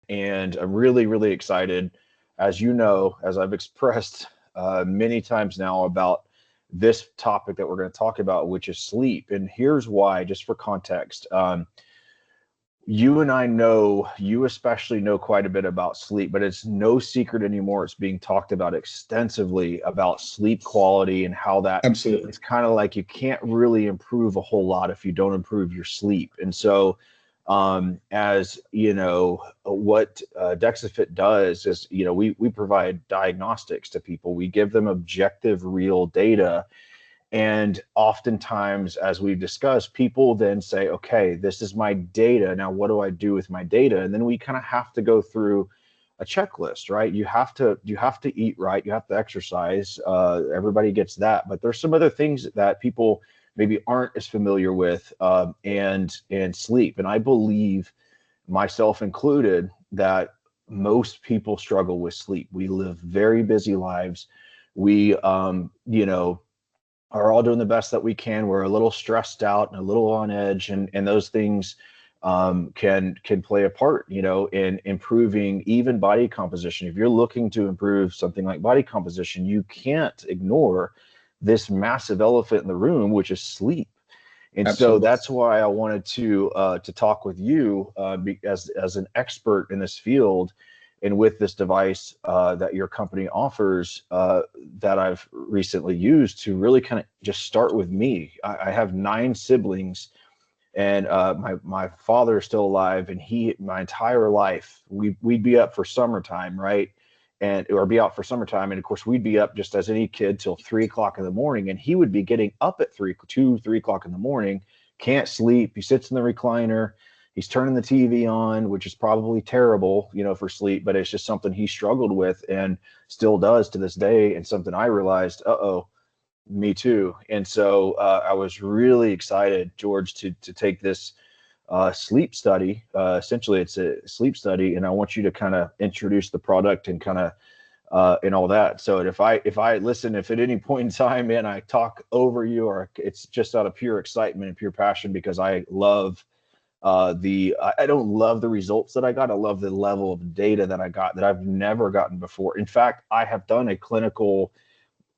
And I'm really, really excited, as you know, as I've expressed many times now, about this topic that we're going to talk about, which is sleep. And here's why, just for context. You and I know, you especially know quite a bit about sleep, but it's no secret anymore. It's being talked about extensively about sleep quality and how that Absolutely. it's kind of like you can't really improve a whole lot if you don't improve your sleep. And so, as you know, what Dexafit does is, we provide diagnostics to people. We give them objective, real data, and oftentimes, as we've discussed, people then say, okay, this is my data. Now, what do I do with my data? And then we kind of have to go through a checklist, right? You have to eat right. You have to exercise. Everybody gets that. But there's some other things that people maybe aren't as familiar with, and sleep. And I believe, myself included, that most people struggle with sleep. We live very busy lives. We, are all doing the best that we can. We're a little stressed out and a little on edge, and those things can play a part, in improving even body composition. If you're looking to improve something like body composition, you can't ignore this massive elephant in the room, which is sleep. And so Absolutely. that's why I wanted to talk with you, as an expert in this field, and with this device that your company offers, that I've recently used, to really kind of just start with me. I have 9 siblings, and my father is still alive, and my entire life, we'd be up for summertime, right? And or be out for summertime, and of course we'd be up just as any kid till 3 o'clock in the morning, and he would be getting up at 3 o'clock in the morning, can't sleep. He sits in the recliner, he's turning the TV on, which is probably terrible, for sleep, but it's just something he struggled with and still does to this day, and something I realized, me too. And so I was really excited, George, to take this sleep study. Essentially, it's a sleep study, and I want you to kind of introduce the product and kind of and all that. So if I listen, if at any point in time, man, I talk over you, or it's just out of pure excitement and pure passion, because I love I don't love the results that I got. I love the level of data that I got that I've never gotten before. In fact, I have done a clinical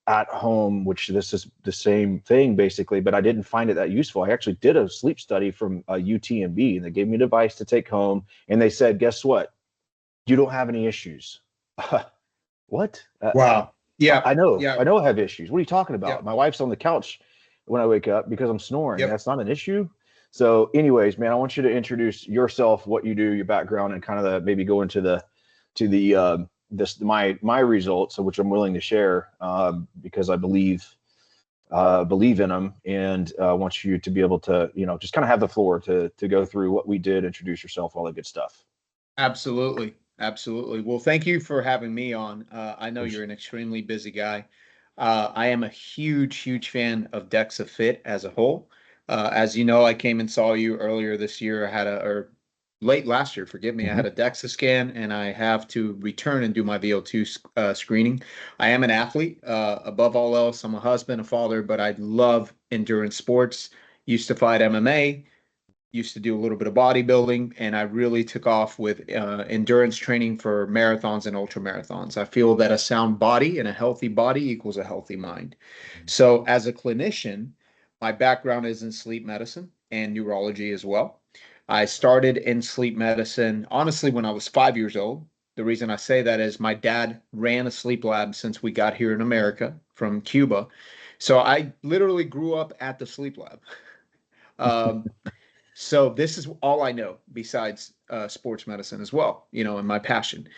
at home, which this is the same thing basically, but I didn't find it that useful. I actually did a sleep study from UTMB, and they gave me a device to take home, and they said, guess what? You don't have any issues. What? Wow. Yeah. I know, Yeah. I know I have issues. What are you talking about? Yep. My wife's on the couch when I wake up because I'm snoring. Yep. That's not an issue. So, anyways, man, I want you to introduce yourself, what you do, your background, and kind of maybe go into the this my results, which I'm willing to share, because I believe in them, and want you to be able to, just kind of have the floor to go through what we did, introduce yourself, all that good stuff. Absolutely. Absolutely. Well, thank you for having me on. I know Course. you're an extremely busy guy. I am a huge, huge fan of Dexa Fit as a whole. As you know, I came and saw you earlier this year. I had or late last year, forgive me. I Hmm. had a DEXA scan, and I have to return and do my VO2 screening. I am an athlete. Above all else, I'm a husband, a father, but I love endurance sports. Used to fight MMA, used to do a little bit of bodybuilding, and I really took off with endurance training for marathons and ultra marathons. I feel that a sound body and a healthy body equals a healthy mind. So, as a clinician, my background is in sleep medicine and neurology as well. I started in sleep medicine, honestly, when I was 5 years old. The reason I say that is my dad ran a sleep lab since we got here in America from Cuba. So I literally grew up at the sleep lab. Um, so this is all I know besides sports medicine as well, and my passion.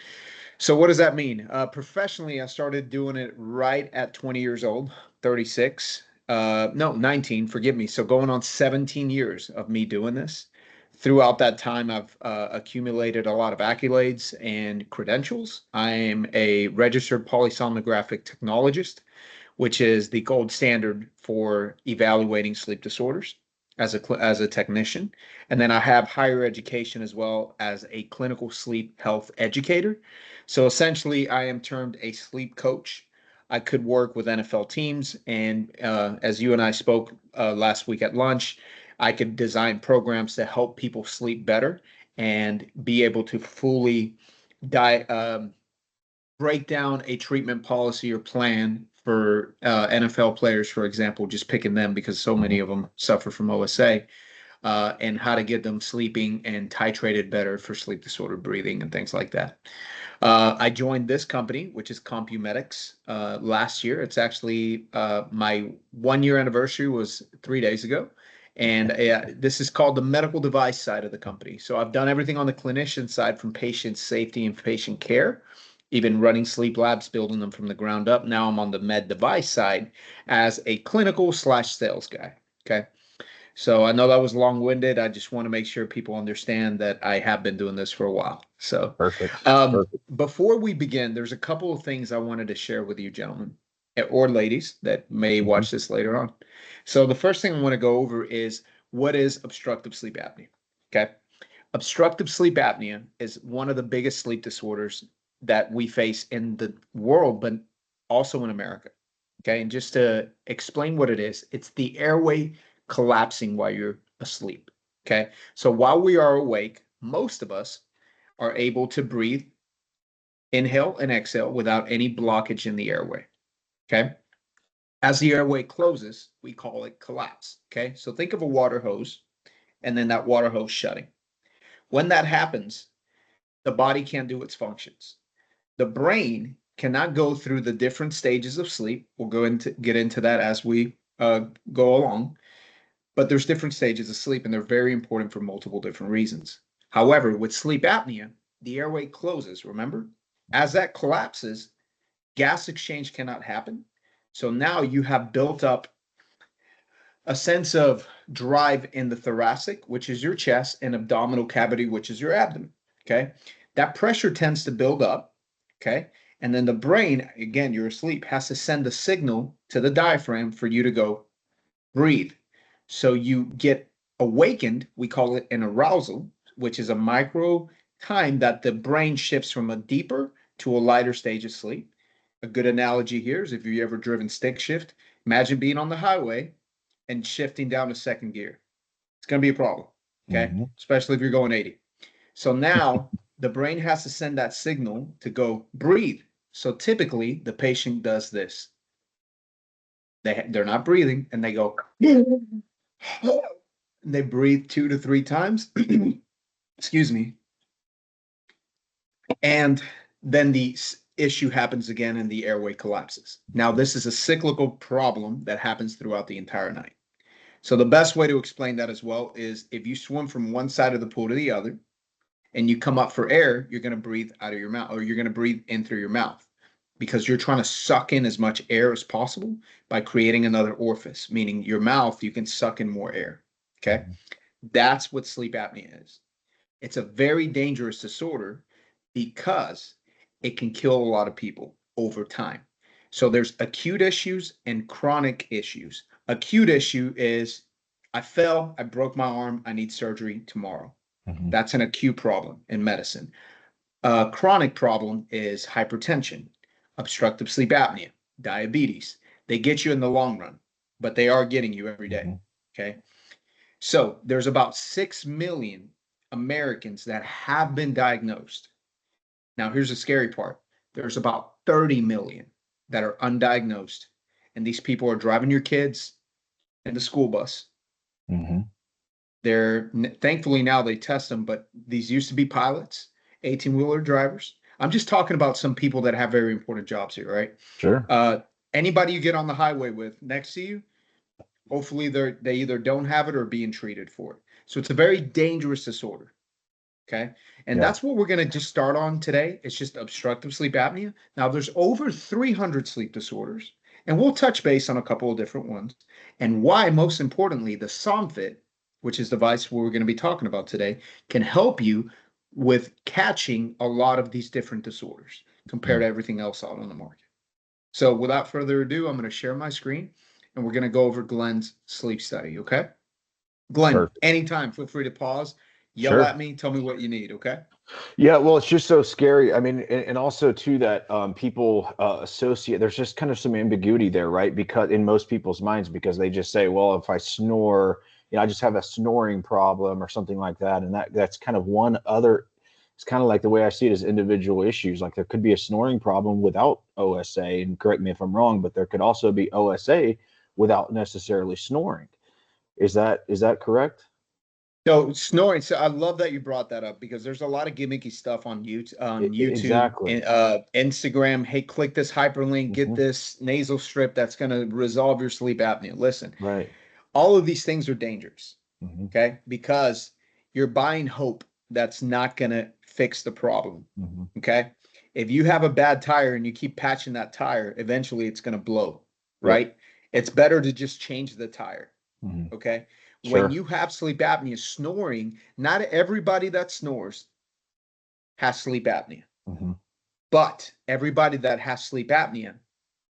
So what does that mean? Professionally, I started doing it right at 20 years old, 36. No, 19, forgive me. So going on 17 years of me doing this. Throughout that time, I've accumulated a lot of accolades and credentials. I am a registered polysomnographic technologist, which is the gold standard for evaluating sleep disorders as a technician. And then I have higher education as well as a clinical sleep health educator. So essentially, I am termed a sleep coach. I could work with NFL teams, and as you and I spoke last week at lunch, I could design programs to help people sleep better and be able to fully di break down a treatment policy or plan for NFL players, for example, just picking them because so many Mhm. of them suffer from OSA, and how to get them sleeping and titrated better for sleep disorder breathing and things like that. I joined this company, which is CompuMedics, last year. It's actually my 1 year anniversary was 3 days ago. And this is called the medical device side of the company. So I've done everything on the clinician side from patient safety and patient care, even running sleep labs, building them from the ground up. Now I'm on the med device side as a clinical slash sales guy. Okay. So I know that was long-winded. I just want to make sure people understand that I have been doing this for a while. So, Perfect. um, Perfect. before we begin, there's a couple of things I wanted to share with you, gentlemen, or ladies that may Mhm. watch this later on. So the first thing I want to go over is what is obstructive sleep apnea? Okay. Obstructive sleep apnea is one of the biggest sleep disorders that we face in the world, but also in America. Okay. And just to explain what it is, it's the airway collapsing while you're asleep. Okay. So while we are awake, most of us are able to breathe, inhale and exhale without any blockage in the airway. Okay. As the airway closes, we call it collapse. Okay. So think of a water hose and then that water hose shutting. When that happens, the body can't do its functions. The brain cannot go through the different stages of sleep. We'll get into that as we go along. But there's different stages of sleep, and they're very important for multiple different reasons. However, with sleep apnea, the airway closes. Remember, as that collapses, gas exchange cannot happen. So now you have built up a sense of drive in the thoracic, which is your chest, and abdominal cavity, which is your abdomen. Okay. That pressure tends to build up. Okay. And then the brain, again, you're asleep, has to send a signal to the diaphragm for you to go breathe. So you get awakened. We call it an arousal, which is a micro time that the brain shifts from a deeper to a lighter stage of sleep. A good analogy here is if you've ever driven stick shift, imagine being on the highway and shifting down to second gear. It's going to be a problem, okay? Mhm. Especially if you're going 80. So now the brain has to send that signal to go breathe. So typically the patient does this. They're not breathing and they go, they breathe 2 to 3 times. Excuse me. And then the issue happens again and the airway collapses. Now, this is a cyclical problem that happens throughout the entire night. So the best way to explain that as well is if you swim from one side of the pool to the other and you come up for air, you're going to breathe out of your mouth, or you're going to breathe in through your mouth because you're trying to suck in as much air as possible by creating another orifice, meaning your mouth, you can suck in more air. Okay. Mhm. That's what sleep apnea is. It's a very dangerous disorder because it can kill a lot of people over time. So there's acute issues and chronic issues. Acute issue is I fell, I broke my arm, I need surgery tomorrow. Mhm. That's an acute problem in medicine. A chronic problem is hypertension, obstructive sleep apnea, diabetes. They get you in the long run, but they are getting you every day. Mhm. Okay. So there's about 6 million Americans that have been diagnosed. Now, here's the scary part. There's about 30 million that are undiagnosed. And these people are driving your kids in the school bus. Mhm. They're thankfully now they test them, but these used to be pilots, 18-wheeler drivers. I'm just talking about some people that have very important jobs here, right? Sure. Uh, Anybody you get on the highway with next to you, hopefully they either don't have it or being treated for it. So it's a very dangerous disorder. Okay. And Yeah. that's what we're going to just start on today. It's just obstructive sleep apnea. Now, there's over 300 sleep disorders, and we'll touch base on a couple of different ones and why, most importantly, the Somfit, which is the device we're going to be talking about today, can help you with catching a lot of these different disorders compared Mm. to everything else out on the market. So, without further ado, I'm going to share my screen and we're going to go over Glenn's sleep study. Okay. Glenn, Perfect. anytime, feel free to pause, yell Sure. at me, tell me what you need. Okay. Yeah, well, it's just so scary. I mean, and also too that people associate. There's just kind of some ambiguity there, right? Because in most people's minds, because they just say, well, if I snore, I just have a snoring problem or something like that. And that's kind of one other, it's kind of like the way I see it as individual issues. Like there could be a snoring problem without OSA, and correct me if I'm wrong, but there could also be OSA without necessarily snoring. Is that correct? So snoring. So I love that you brought that up because there's a lot of gimmicky stuff on YouTube, Exactly. Instagram. Hey, click this hyperlink, get Hmm. this nasal strip that's going to resolve your sleep apnea. Listen, Right. all of these things are dangerous. Hmm. Okay, because you're buying hope that's not going to fix the problem. Hmm. Okay, if you have a bad tire and you keep patching that tire, eventually it's going to blow. Yep. Right? It's better to just change the tire. Hmm. Okay. When Sure. you have sleep apnea, snoring, not everybody that snores has sleep apnea, Hmm. but everybody that has sleep apnea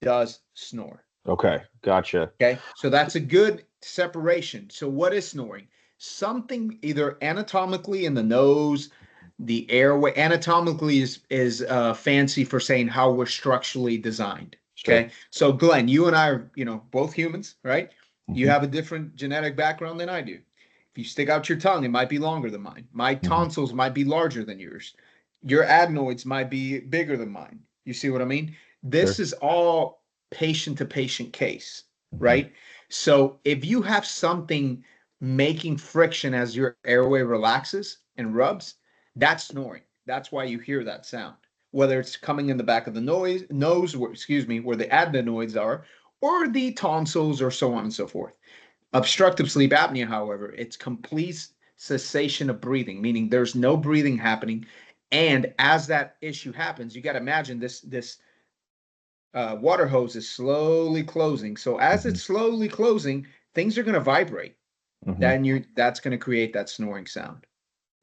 does snore. Okay. Gotcha. Okay. So that's a good separation. So, what is snoring? Something either anatomically in the nose, the airway, anatomically is fancy for saying how we're structurally designed. Sure. Okay. So, Glenn, you and I are, both humans, right? You Hmm. have a different genetic background than I do. If you stick out your tongue, it might be longer than mine. My Hmm. tonsils might be larger than yours. Your adenoids might be bigger than mine. You see what I mean? This Sure. is all patient to patient case, Hmm. right? So if you have something making friction as your airway relaxes and rubs, that's snoring. That's why you hear that sound. Whether it's coming in the back of the nose, where the adenoids are, or the tonsils, or so on and so forth. Obstructive sleep apnea, however, it's complete cessation of breathing, meaning there's no breathing happening. And as that issue happens, you got to imagine this water hose is slowly closing. So as Hmm. it's slowly closing, things are going to vibrate. Hmm. That's going to create that snoring sound.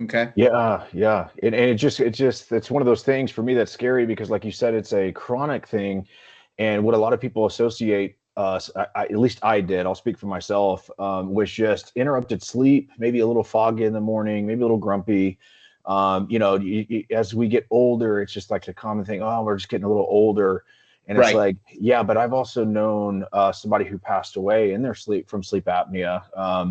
Okay. Yeah, yeah. And it's one of those things for me that's scary because, like you said, it's a chronic thing. And what a lot of people associate, at least I did, I'll speak for myself, was just interrupted sleep, maybe a little foggy in the morning, maybe a little grumpy. As we get older, it's just like a common thing. Oh, we're just getting a little older. And it's Right. like, yeah, but I've also known somebody who passed away in their sleep from sleep apnea.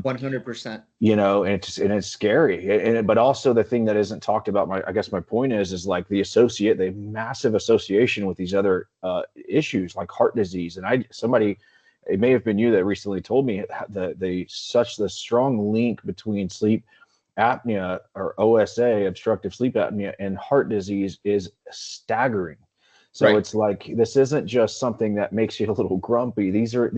100%. And it's scary. But also the thing that isn't talked about, I guess my point is like the massive association with these other issues like heart disease. And it may have been you that recently told me the strong link between sleep apnea or OSA, obstructive sleep apnea, and heart disease is staggering. So Right. it's like this isn't just something that makes you a little grumpy. These are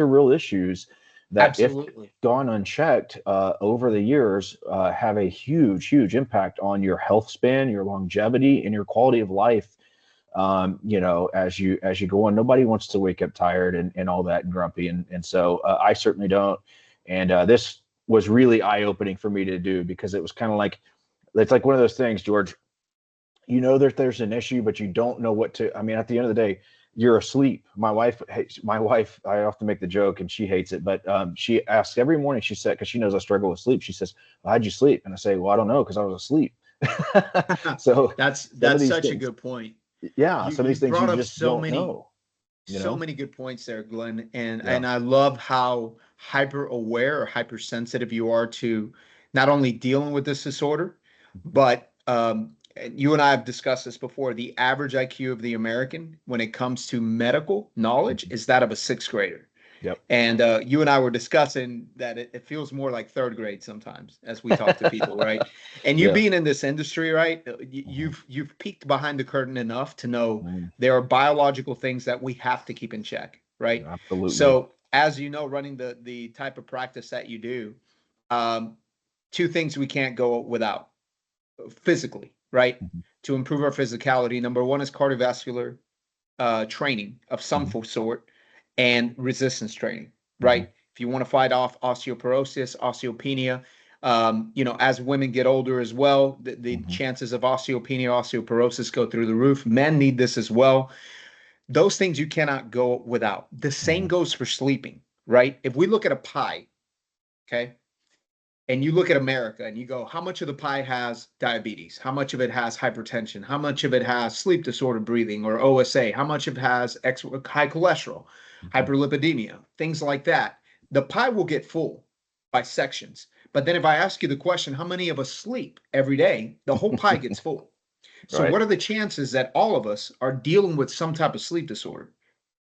real issues that, if Absolutely. gone unchecked over the years, have a huge impact on your health span, your longevity, and your quality of life. As you go on, nobody wants to wake up tired and all that and grumpy, and so I certainly don't. And this was really eye opening for me to do because it was kind of like it's like one of those things, George. You know that there's an issue, but you don't know what to. I mean, at the end of the day, you're asleep. My wife, I often make the joke, and she hates it, but she asks every morning. She said, because she knows I struggle with sleep. She says, well, "How'd you sleep?" And I say, "Well, I don't know, because I was asleep." So that's some of that's these such a things, good point. yeah, You some of these you things you brought up just don't know. You so know? many good points there, Glenn, and Yeah. I love how hyper aware or hypersensitive you are to not only dealing with this disorder, but and you and I have discussed this before. The average IQ of the American, when it comes to medical knowledge, Mhm. is that of a sixth grader. Yep. And you and I were discussing that it feels more like third grade sometimes as we talk to people, right? And you Yeah. being in this industry, right? Mhm. You've peeked behind the curtain enough to know Mhm. there are biological things that we have to keep in check, right? Absolutely. So as you know, running the type of practice that you do, um, two things we can't go without physically, right? Mhm. To improve our physicality, number one is cardiovascular training of some Mhm. sort and resistance training, Mhm. right? If you want to fight off osteoporosis, osteopenia, as women get older as well, the Mhm. chances of osteopenia, osteoporosis go through the roof. Men need this as well. Those things you cannot go without. The same Mhm. goes for sleeping, right? If we look at a pie, okay, and you look at America and you go, how much of the pie has diabetes? How much of it has hypertension? How much of it has sleep disorder breathing or OSA? How much of it has high cholesterol, Mhm. hyperlipidemia, things like that? The pie will get full. by sections. But then if I ask you the question, how many of us sleep every day? The whole pie gets full. So Right. what are the chances that all of us are dealing with some type of sleep disorder?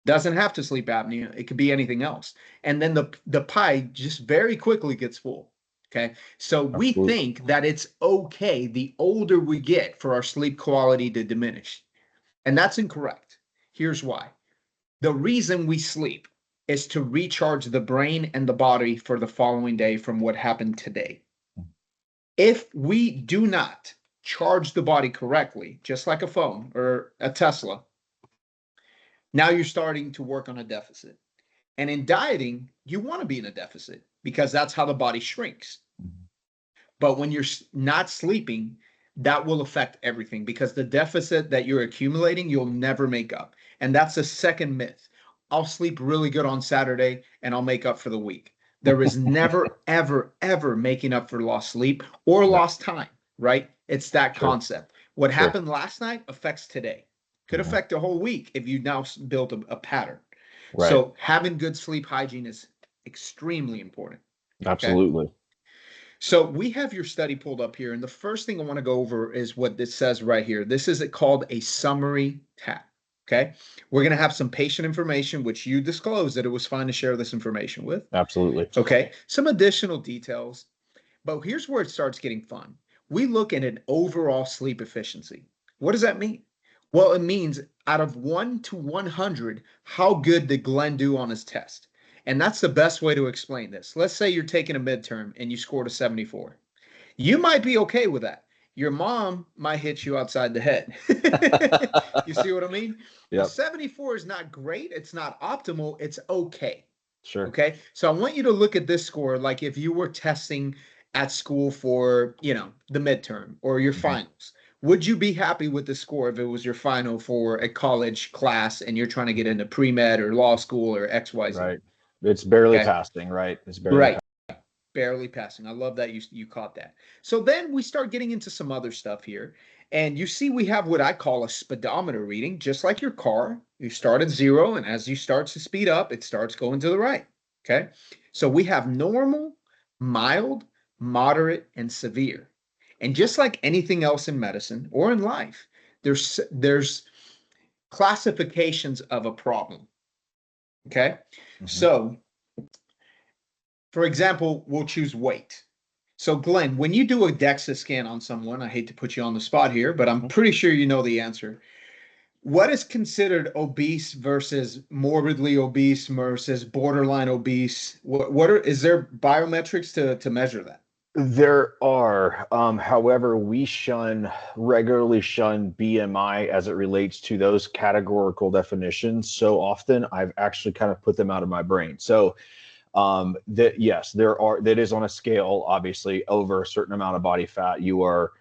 Doesn't have to sleep apnea. It could be anything else. And then the pie just very quickly gets full. Okay. So we Absolutely. think that it's okay the older we get for our sleep quality to diminish. And that's incorrect. Here's why. The reason we sleep is to recharge the brain and the body for the following day from what happened today. If we do not charge the body correctly, just like a phone or a Tesla, now you're starting to work on a deficit. And in dieting, you want to be in a deficit because that's how the body shrinks. But when you're not sleeping, that will affect everything because the deficit that you're accumulating, you'll never make up. And that's the second myth. I'll sleep really good on Saturday and I'll make up for the week. There is never, ever, ever making up for lost sleep or No, lost time, right? It's that sure, concept. What sure. happened last night affects today, could Mhm. affect the whole week if you now built a pattern. Right. So having good sleep hygiene is extremely important. Okay. Absolutely. So we have your study pulled up here, and the first thing I want to go over is what this says right here. This is called a summary tab. Okay. We're going to have some patient information, which you disclosed that it was fine to share this information with. Absolutely. Okay. Some additional details, but here's where it starts getting fun. We look at an overall sleep efficiency. What does that mean? Well, it means out of 1 to 100, how good did Glenn do on his test? And that's the best way to explain this. Let's say you're taking a midterm and you scored a 74. You might be okay with that. Your mom might hit you outside the head. You see what I mean? A Yep. 74 is not great. It's not optimal. It's okay. Sure. Okay. So I want you to look at this score like if you were testing at school for, the midterm or your Mhm. finals. Would you be happy with the score if it was your final for a college class and you're trying to get into pre-med or law school or XYZ? Right. It's barely Okay. passing, right? It's barely Right. passing. Barely passing. I love that you caught that. So then we start getting into some other stuff here. And you see we have what I call a speedometer reading, just like your car. You start at 0, and as you start to speed up, it starts going to the right. Okay. So we have normal, mild, moderate, and severe. And just like anything else in medicine or in life, there's classifications of a problem. Okay. Mhm. So for example, we'll choose weight. So, Glenn, when you do a DEXA scan on someone, I hate to put you on the spot here, but I'm Mhm. pretty sure you know the answer. What is considered obese versus morbidly obese versus borderline obese? Is there biometrics to measure that? There are, however, we regularly shun BMI as it relates to those categorical definitions so often. I've actually kind of put them out of my brain. So, that yes, that is on a scale. Obviously, over a certain amount of body fat, you are,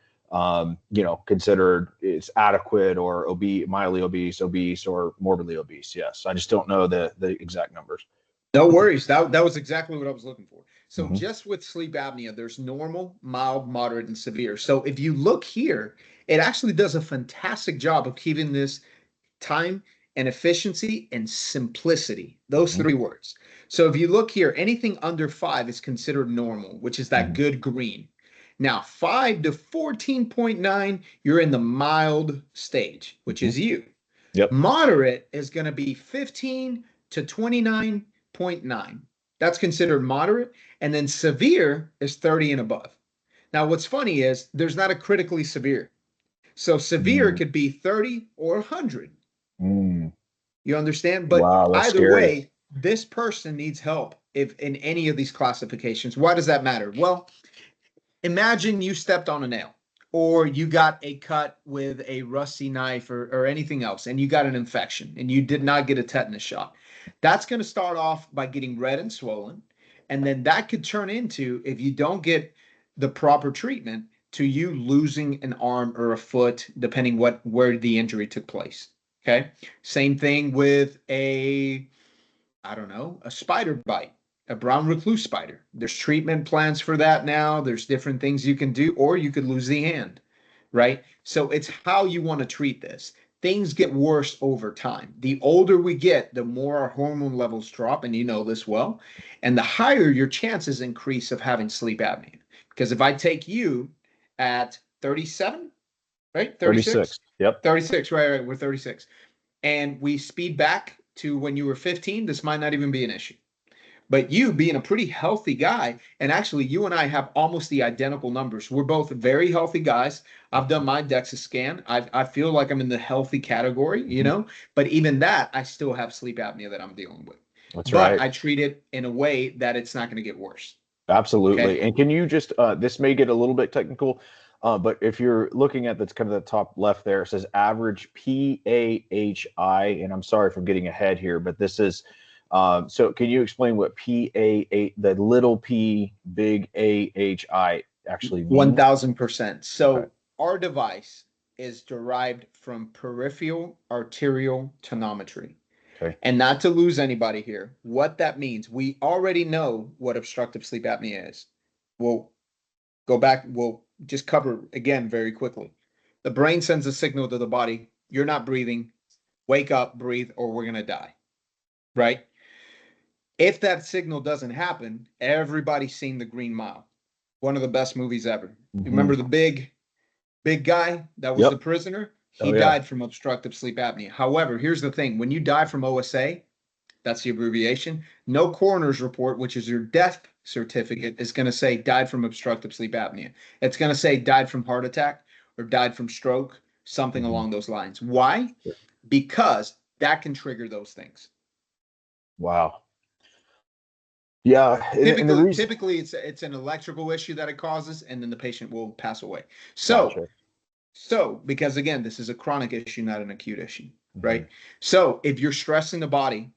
considered it's adequate or obese, mildly obese, or morbidly obese. Yes, I just don't know the exact numbers. No worries. That was exactly what I was looking for. So Hmm. just with sleep apnea, there's normal, mild, moderate, and severe. So if you look here, it actually does a fantastic job of keeping this time and efficiency and simplicity. Those Hmm. three words. So if you look here, anything under 5 is considered normal, which is that Hmm. good green. Now, 5 to 14.9, you're in the mild stage, which Hmm. is you. Yep. Moderate is going to be 15 to 29.9. That's considered moderate. And then severe is 30 and above. Now, what's funny is there's not a critically severe. So severe Mm. could be 30 or 100. Mm. You understand? But Wow, that's either scary. way, this person needs help if in any of these classifications. Why does that matter? Well, imagine you stepped on a nail or you got a cut with a rusty knife or anything else and you got an infection and you did not get a tetanus shot. That's going to start off by getting red and swollen. And then that could turn into, if you don't get the proper treatment, to you losing an arm or a foot, depending where the injury took place. Okay. Same thing with I don't know, a spider bite, a brown recluse spider. There's treatment plans for that now. There's different things you can do, or you could lose the hand, right? So it's how you want to treat this. things get worse over time. The older we get, the more our hormone levels drop, and you know this well, and the higher your chances increase of having sleep apnea. Because if I take you at 37, right? 36? 36. Yep. 36, right, we're 36. And we speed back to when you were 15, this might not even be an issue. But you being a pretty healthy guy, and actually you and I have almost the identical numbers. We're both very healthy guys. I've done my DEXA scan. I feel like I'm in the healthy category, you Mhm. know, but even that, I still have sleep apnea that I'm dealing with. That's But right. I treat it in a way that it's not going to get worse. Absolutely. Okay. And can you just, this may get a little bit technical, but if you're looking at that's kind of the top left there, it says average PAHI, and I'm sorry if I'm getting ahead here, but this is, so can you explain what PAA, the little p, big AHI actually means? 1000%. Okay. So our device is derived from peripheral arterial tonometry. Okay. And not to lose anybody here, what that means, we already know what obstructive sleep apnea is. We'll go back, we'll just cover again very quickly. The brain sends a signal to the body, you're not breathing, wake up, breathe, or we're going to die, right? If that signal doesn't happen, everybody's seen The Green Mile, one of the best movies ever. You Hmm. remember the big guy that was the Yep. prisoner? He Oh, yeah. died from obstructive sleep apnea. However, here's the thing, when you die from OSA, that's the abbreviation. No coroner's report, which is your death certificate, is going to say died from obstructive sleep apnea. It's going to say died from heart attack or died from stroke, something Hmm. along those lines. Why? Because that can trigger those things. Wow. Yeah. And the Typically, reason, typically it's an electrical issue that it causes, and then the patient will pass away. So, gotcha. because again, this is a chronic issue, not an acute issue, Hmm. right? So, if you're stressing the body,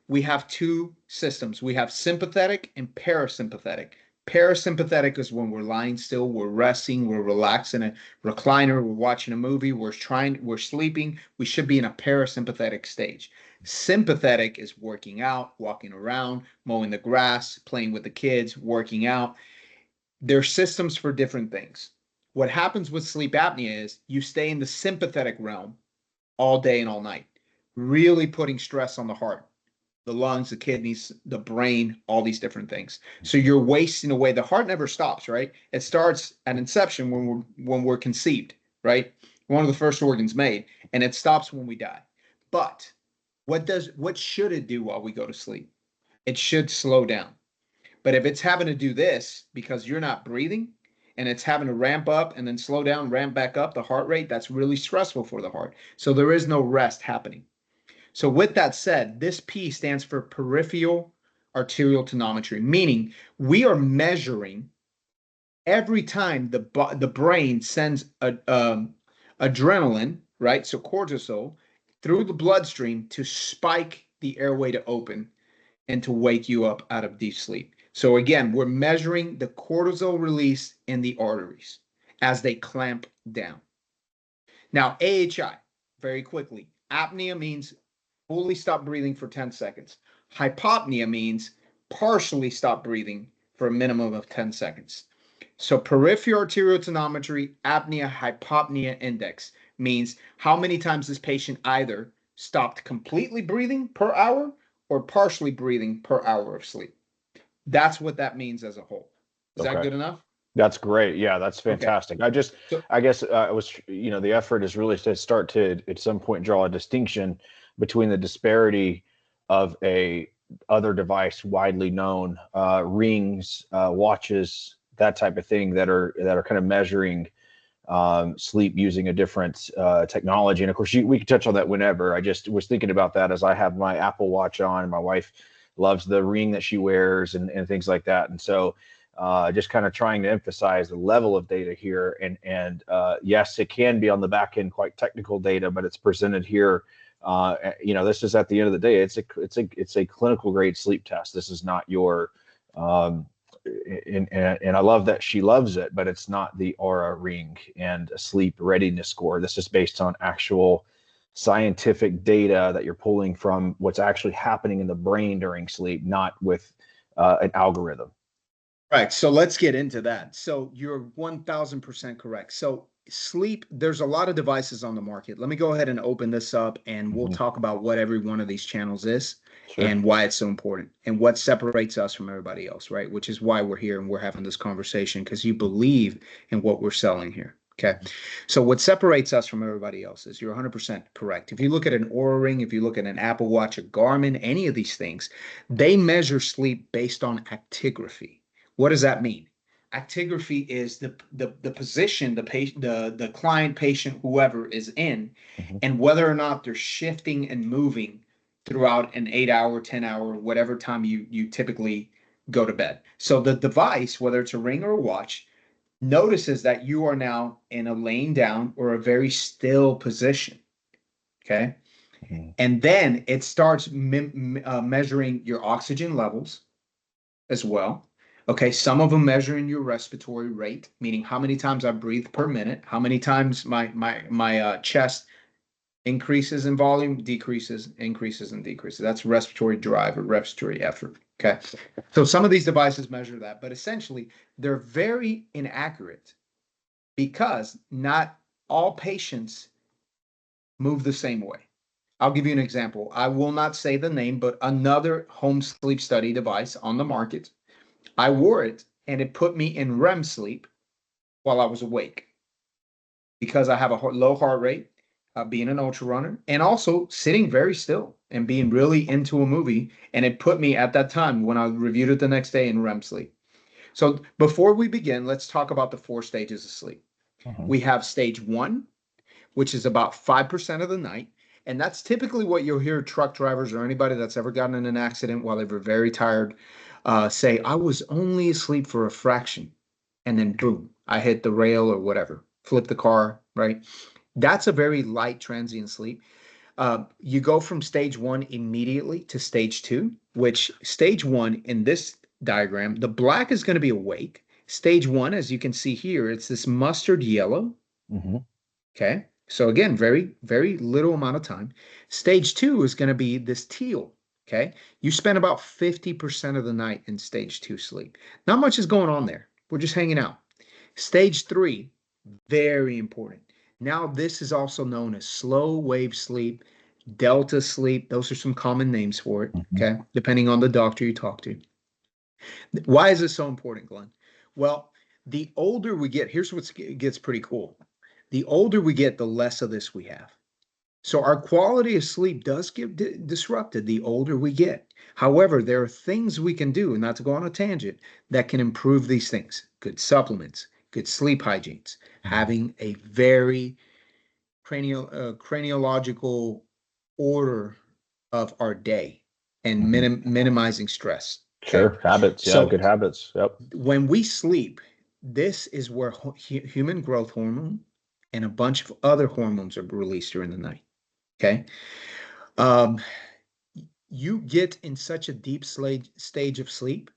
we have two systems. We have sympathetic and parasympathetic. Parasympathetic is when we're lying still, we're resting, we're relaxed in a recliner, we're watching a movie, we're sleeping. We should be in a parasympathetic stage. Sympathetic is working out, walking around, mowing the grass, playing with the kids, working out. There's systems for different things. What happens with sleep apnea is you stay in the sympathetic realm all day and all night, really putting stress on the heart, the lungs, the kidneys, the brain, all these different things. So you're wasting away. The heart never stops, right? It starts at inception when we're conceived, right? One of the first organs made, and it stops when we die. But what should it do while we go to sleep? It should slow down. But if it's having to do this because you're not breathing and it's having to ramp up and then slow down, ramp back up the heart rate, that's really stressful for the heart. So there is no rest happening. So with that said, this P stands for peripheral arterial tonometry, meaning we are measuring every time the brain sends adrenaline, right? So cortisol through the bloodstream to spike the airway to open and to wake you up out of deep sleep. So again, we're measuring the cortisol release in the arteries as they clamp down. Now, AHI, very quickly, apnea means fully stop breathing for 10 seconds. Hypopnea means partially stop breathing for a minimum of 10 seconds. So peripheral arterial tonometry, apnea hypopnea index means how many times this patient either stopped completely breathing per hour or partially breathing per hour of sleep. That's what that means as a whole. Is that Okay. good enough? That's great. Yeah, that's Okay. fantastic. So I guess I was, the effort is really to start to at some point draw a distinction between the disparity of a other device widely known, rings, watches, that type of thing that are kind of measuring sleep using a different technology. And of course, we can touch on that whenever. I just was thinking about that as I have my Apple Watch on, and my wife loves the ring that she wears and things like that. And so, just kind of trying to emphasize the level of data here. And yes, it can be on the back end quite technical data, but it's presented here. This is at the end of the day, it's a clinical grade sleep test. This is not your um, and I love that she loves it, but it's not the aura ring and a sleep readiness score. This is based on actual scientific data that you're pulling from what's actually happening in the brain during sleep, not with an algorithm. right. So let's get into that. So you're 1000% correct. So sleep, there's a lot of devices on the market. Let me go ahead and open this up and we'll Hmm. talk about what every one of these channels is Sure. and why it's so important and what separates us from everybody else, right? Which is why we're here and we're having this conversation because you believe in what we're selling here. Okay. Mhm. So what separates us from everybody else is you're 100% correct. If you look at an Oura Ring, if you look at an Apple Watch, a Garmin, any of these things, they measure sleep based on actigraphy. What does that mean? Actigraphy is the position the client, patient, whoever is in, Mhm. and whether or not they're shifting and moving throughout an 8 hour, 10 hour, whatever time you typically go to bed. So the device, whether it's a ring or a watch, notices that you are now in a laying down or a very still position. Okay. Mhm. And then it starts measuring your oxygen levels as well. Okay, some of them measuring your respiratory rate, meaning how many times I breathe per minute, how many times my chest increases in volume, decreases, increases, and decreases. That's respiratory drive or respiratory effort. Okay, so some of these devices measure that, but essentially they're very inaccurate because not all patients move the same way. I'll give you an example. I will not say the name, but another home sleep study device on the market. I wore it and it put me in REM sleep while I was awake because I have a low heart rate, being an ultra runner, and also sitting very still and being really into a movie. And it put me at that time when I reviewed it the next day in REM sleep. So before we begin, let's talk about the 4 stages of sleep. Mhm. We have stage one, which is about 5% of the night. And that's typically what you'll hear truck drivers or anybody that's ever gotten in an accident while they were very tired say, I was only asleep for a fraction. And then boom, I hit the rail or whatever, flip the car, right? That's a very light transient sleep. You go from stage one immediately to stage two, which stage one in this diagram, the black is going to be awake. Stage one, as you can see here, it's this mustard yellow. Mhm. Okay. So again, very, very little amount of time. Stage two is going to be this teal. Okay. You spend about 50% of the night in stage two sleep. Not much is going on there. We're just hanging out. Stage three, very important. Now, this is also known as slow wave sleep, delta sleep. Those are some common names for it. Mhm. Okay. Depending on the doctor you talk to. Why is this so important, Glenn? Well, the older we get, here's what gets pretty cool. The older we get, the less of this we have. So our quality of sleep does get disrupted the older we get. However, there are things we can do, and not to go on a tangent, that can improve these things. Good supplements, good sleep hygienes, Mhm. having a very craniological order of our day, and Mhm. minimizing stress. Okay. Sure. Habits. Yeah. So Good habits. Yep. when we sleep, this is where human growth hormone and a bunch of other hormones are released during the night. Okay. Um, you get in such a deep stage of sleep.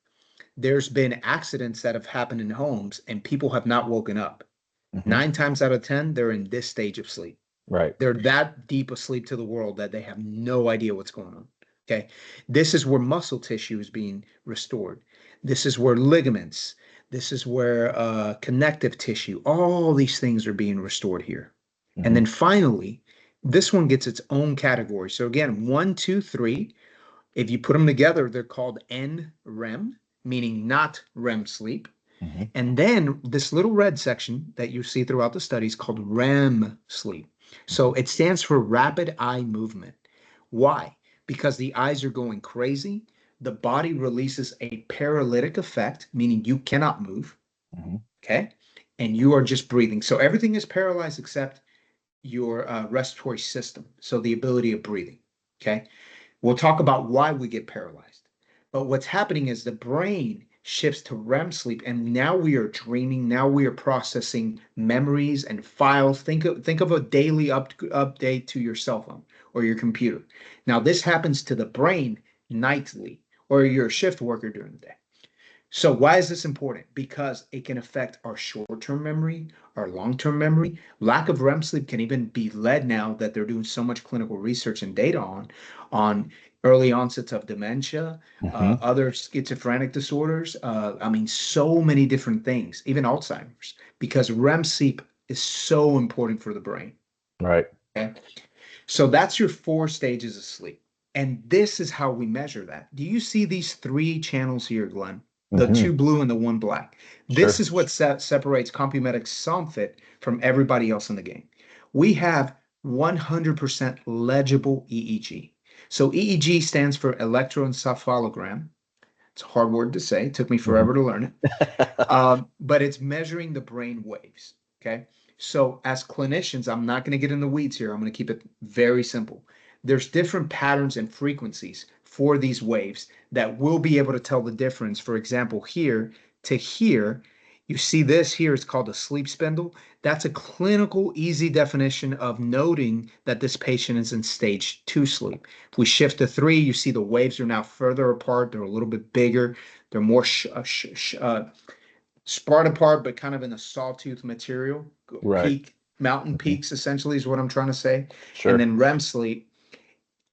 There's been accidents that have happened in homes and people have not woken up. Mhm. 9 times out of 10, they're in this stage of sleep. Right. They're that deep asleep to the world that they have no idea what's going on. Okay. This is where muscle tissue is being restored. This is where ligaments, this is where connective tissue, all these things are being restored here. And Mhm. then finally, this one gets its own category. So again, one, two, three, if you put them together, they're called NREM, meaning not REM sleep. Mhm. And then this little red section that you see throughout the study is called REM sleep. So Mhm. it stands for rapid eye movement. Why? Because the eyes are going crazy. The body releases a paralytic effect, meaning you cannot move. Mhm. Okay. And you are just breathing. So everything is paralyzed except your respiratory system. So the ability of breathing. Okay. We'll talk about why we get paralyzed. But what's happening is the brain shifts to REM sleep, and now we are dreaming. Now we are processing memories and files. Think of a daily update to your cell phone or your computer. Now this happens to the brain nightly, or you're a shift worker during the day. So why is this important? Because it can affect our short-term memory, our long-term memory. Lack of REM sleep can even be led now that they're doing so much clinical research and data on early onsets of dementia, Mhm. other schizophrenic disorders. I mean, so many different things, even Alzheimer's, because REM sleep is so important for the brain. Right. Okay. So that's your 4 stages of sleep. And this is how we measure that. Do you see these 3 channels here, Glenn? The Hmm. 2 blue and the 1 black. This Sure. is what separates CompuMedic's Somfit from everybody else in the game. We have 100% legible EEG. So EEG stands for electroencephalogram. It's a hard word to say. It took me Hmm. forever to learn it. But it's measuring the brain waves. Okay. So, as clinicians, I'm not going to get in the weeds here. I'm going to keep it very simple. There's different patterns and frequencies for these waves that will be able to tell the difference. For example, here to here, you see this here, it's called a sleep spindle. That's a clinical, easy definition of noting that this patient is in stage 2 sleep. If we shift to 3, you see the waves are now further apart. They're a little bit bigger. They're more spread apart, but kind of in a sawtooth material. Right. Peak, mountain Hmm. peaks, essentially, is what I'm trying to say. And Sure. then REM sleep,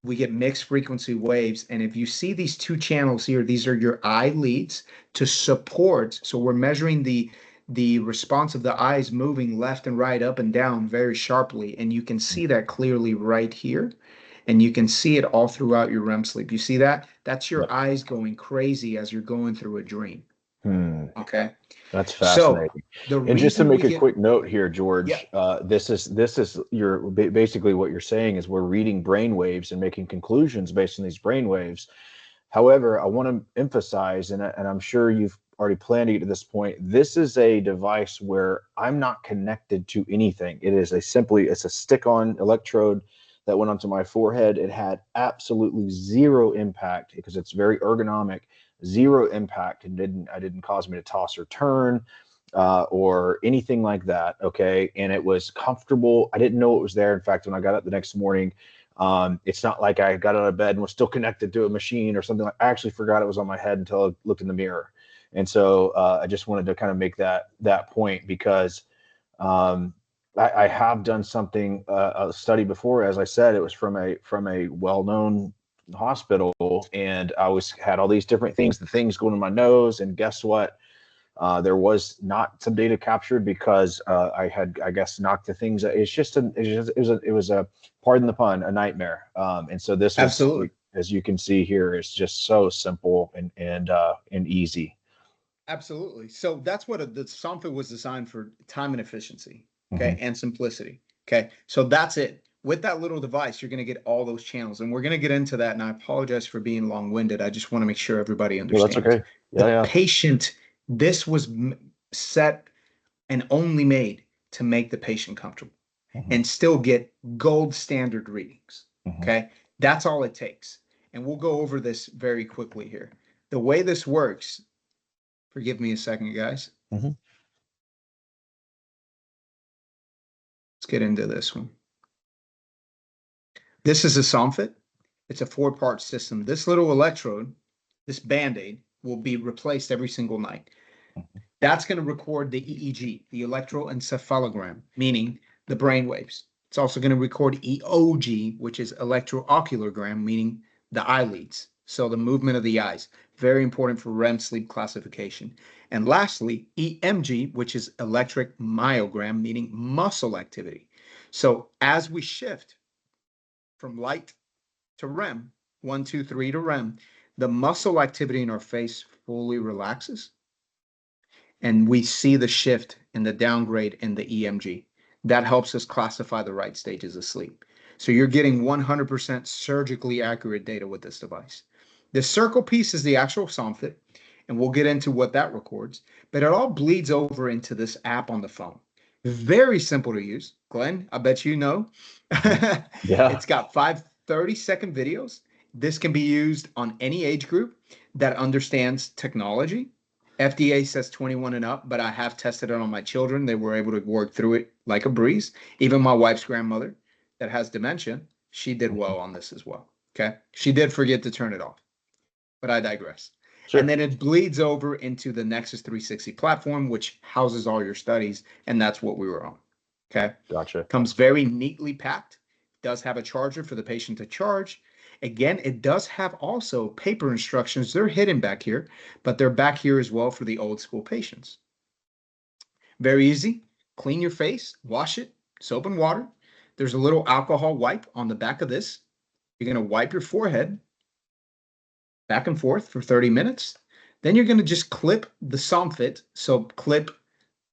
we get mixed frequency waves. And if you see these 2 channels here, these are your eye leads to support. So we're measuring the response of the eyes moving left and right, up and down very sharply. And you can see that clearly right here. And you can see it all throughout your REM sleep. You see that? That's your Yep. eyes going crazy as you're going through a dream. Hmm. Okay. That's So fascinating. the And just to reason make we a get, quick note here, yeah, George, this is your basically what you're saying is we're reading brain waves and making conclusions based on these brain waves. However, I want to emphasize, and I'm sure you've already planned to get to this point. This is a device where I'm not connected to anything. It is it's a stick-on electrode that went onto my forehead. It had absolutely zero impact because it's very ergonomic, zero impact, and didn't cause me to toss or turn or anything like that. Okay, and it was comfortable. I didn't know it was there. In fact, when I got up the next morning, it's not like I got out of bed and was still connected to a machine or something. I actually forgot it was on my head until I looked in the mirror. And so I just wanted to kind of make that point because um, I have done something a study before. As I said, it was from a well-known hospital, and I was had all these different things, the things going in my nose, and guess what? There was not some data captured because I had, I guess, knocked the things. It was a, pardon the pun, a nightmare. And so this was, absolutely. as you can see here, is just so simple and easy. Absolutely. So that's what the Somfit was designed for: time and efficiency, okay, Hmm. and simplicity. Okay. So that's it. With that little device, you're going to get all those channels. And we're going to get into that. And I apologize for being long-winded. I just want to make sure everybody Well, that's understands. okay. The Yeah, yeah. patient, this was set and only made to make the patient comfortable Hmm. and still get gold standard readings. Hmm. Okay. That's all it takes. And we'll go over this very quickly here. The way this works, forgive me a second, guys. Hmm. Let's get into this one. This is a Somfit. It's a 4-part system. This little electrode, this band-aid, will be replaced every single night. That's going to record the EEG, the electroencephalogram, meaning the brain waves. It's also going to record EOG, which is electrooculogram, meaning the eyelids. So the movement of the eyes, very important for REM sleep classification. And lastly, EMG, which is electric myogram, meaning muscle activity. So as we shift from light to REM, 1, 2, 3 to REM, the muscle activity in our face fully relaxes, and we see the shift in the downgrade in the EMG. That helps us classify the right stages of sleep. So you're getting 100% surgically accurate data with this device. The circle piece is the actual Somfit, and we'll get into what that records, but it all bleeds over into this app on the phone. Very simple to use. Glenn, I bet you know. Hmm. Yeah. It's got 5 30-second videos. This can be used on any age group that understands technology. FDA says 21 and up, but I have tested it on my children. They were able to work through it like a breeze. Even my wife's grandmother that has dementia, she did Mhm. well on this as well. Okay. She did forget to turn it off, but I digress. And Sure. then it bleeds over into the Nexus 360 platform, which houses all your studies. And that's what we were on. Okay. Gotcha. Comes very neatly packed. Does have a charger for the patient to charge. Again, it does have also paper instructions. They're hidden back here, but they're back here as well for the old school patients. Very easy. clean your face, wash it, soap and water. There's a little alcohol wipe on the back of this. You're going to wipe your forehead back and forth for 30 minutes. Then you're going to just clip the Somfit. So clip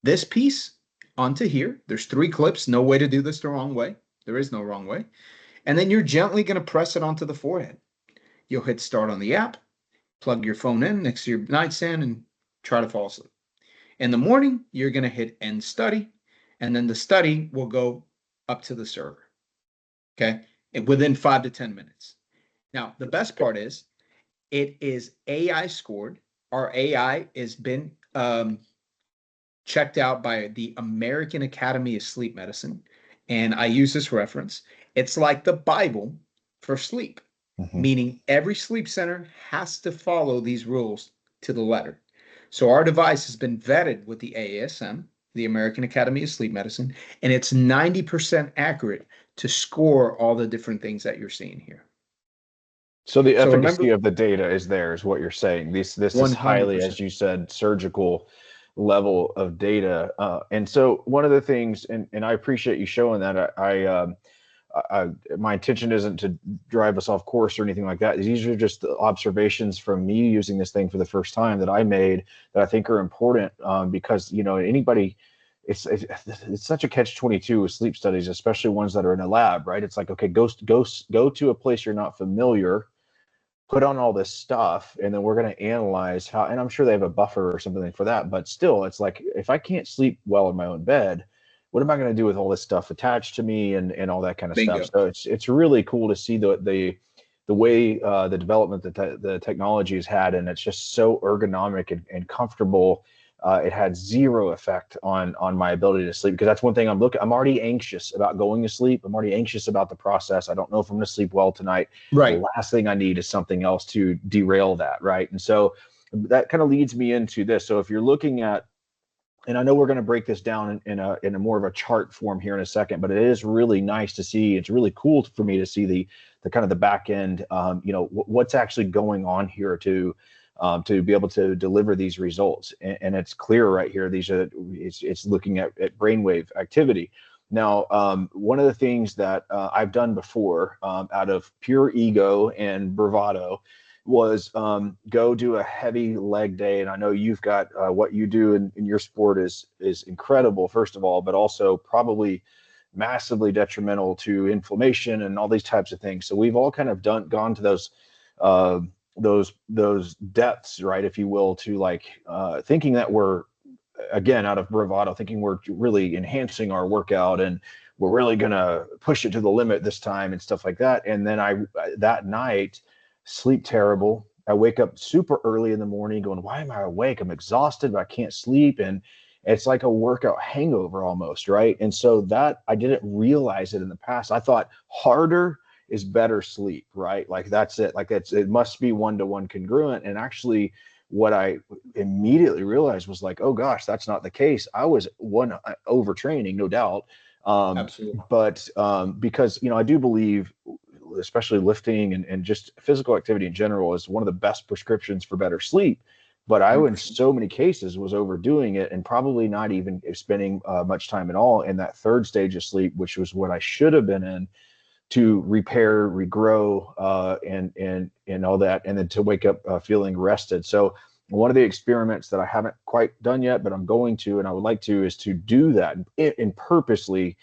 this piece onto here. There's 3 clips. No way to do this the wrong way. There is no wrong way. And then you're gently going to press it onto the forehead. You'll hit start on the app, plug your phone in next to your nightstand, and try to fall asleep. In the morning, you're going to hit end study, and then the study will go up to the server. Okay. Within 5 to 10 minutes. Now, the best part is it is AI scored. Our AI has been checked out by the American Academy of Sleep Medicine. And I use this reference. It's like the Bible for sleep, meaning every sleep center has to follow these rules to the letter. So our device has been vetted with the AASM, the American Academy of Sleep Medicine, and it's 90% accurate to score all the different things that you're seeing here. So the So efficacy remember, of the data is there, is what you're saying. This is highly, 100%. as you said, surgical level of data. And so one of the things, and I appreciate you showing that. My intention isn't to drive us off course or anything like that. These are just the observations from me using this thing for the first time that I made that I think are important, because anybody. It's such a catch-22 with sleep studies, especially ones that are in a lab, right? It's like, okay, go to a place you're not familiar, put on all this stuff, and then we're going to analyze how, and I'm sure they have a buffer or something for that, but still, it's like, if I can't sleep well in my own bed, what am I going to do with all this stuff attached to me and all that kind of Bingo. stuff? So it's really cool to see the way the development that the technology has had, and it's just so ergonomic and comfortable. It had zero effect on my ability to sleep, because that's one thing I'm already anxious about going to sleep. I'm already anxious about the process. I don't know if I'm going to sleep well tonight. Right. The last thing I need is something else to derail that, right? And so that kind of leads me into this. So if you're looking at, and I know we're going to break this down in a more of a chart form here in a second, but it is really nice to see. It's really cool for me to see the kind of the back end, what's actually going on here to be able to deliver these results. And it's clear right here. It's looking at brainwave activity. Now, one of the things that I've done before, out of pure ego and bravado, was go do a heavy leg day. And I know you've got what you do in your sport is incredible, first of all, but also probably massively detrimental to inflammation and all these types of things. So we've all kind of gone to those depths, right, if you will, to like thinking that we're, again, out of bravado, thinking we're really enhancing our workout and we're really gonna push it to the limit this time and stuff like that. And then that night, sleep terrible. I wake up super early in the morning going, why am I awake? I'm exhausted, but I can't sleep. And it's like a workout hangover almost, right? And so that, I didn't realize it in the past. I thought harder is better sleep, right? Like that's it. Like it must be one-to-one congruent. And actually what I immediately realized was like, oh gosh, that's not the case. I was overtraining, no doubt. Absolutely. But because, I do believe, especially lifting and just physical activity in general, is one of the best prescriptions for better sleep. But I, in 100%. so many cases, was overdoing it and probably not even spending much time at all in that third stage of sleep, which was what I should have been in to repair, regrow, and all that, and then to wake up feeling rested. So one of the experiments that I haven't quite done yet, but I'm going to, and I would like to, is to do that and purposely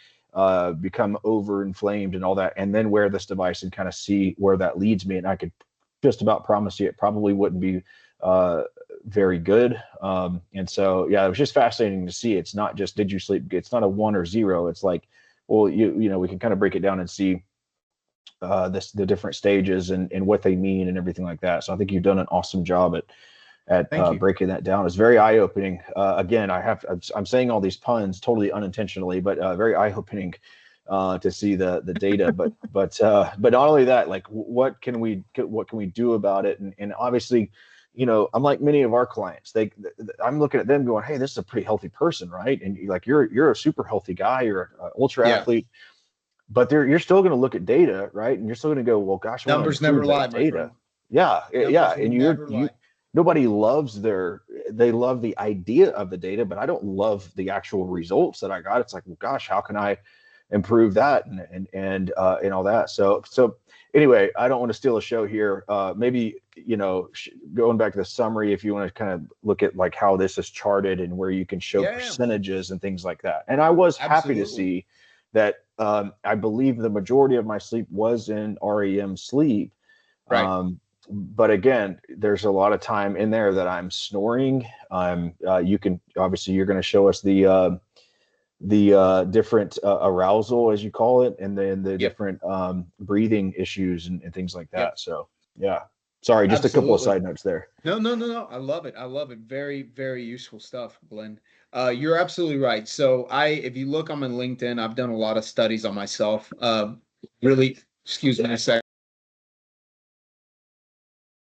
become overinflamed and all that, and then wear this device and kind of see where that leads me. And I could just about promise you it probably wouldn't be very good. And so, yeah, it was just fascinating to see. It's not just, did you sleep? It's not a 1 or 0. It's like, well, we can kind of break it down and see the different stages and what they mean and everything like that. So I think you've done an awesome job at breaking that down. It's very eye-opening. Again, I'm saying all these puns totally unintentionally, but very eye-opening to see the data. but not only that, like what can we do about it? And obviously, unlike many of our clients, I'm looking at them going, hey, this is a pretty healthy person, right? And you're a super healthy guy, you're an ultra athlete. But you're still going to look at data, right? And you're still going to go, well, gosh, I want to Numbers never improve lie, that my data. friend. Yeah, Numbers will and never lie. nobody loves their they love the idea of the data, but I don't love the actual results that I got. It's like, well, gosh, how can I improve that and all that? So anyway, I don't want to steal a show here. Maybe, going back to the summary, if you want to kind of look at like how this is charted and where you can show Yeah, percentages and things like that. And I was happy to absolutely. see that. I believe the majority of my sleep was in REM sleep. Right. But again, there's a lot of time in there that I'm snoring. You can obviously, you're going to show us the different arousal, as you call it, and then the Yep. different breathing issues and things like Yep. that. So yeah, sorry, just a couple of Absolutely. side notes there. No, no, no, no. I love it. I love it. Very, very useful stuff, Glenn. You're absolutely right. So if you look, I'm on LinkedIn. I've done a lot of studies on myself. Really, excuse me a second.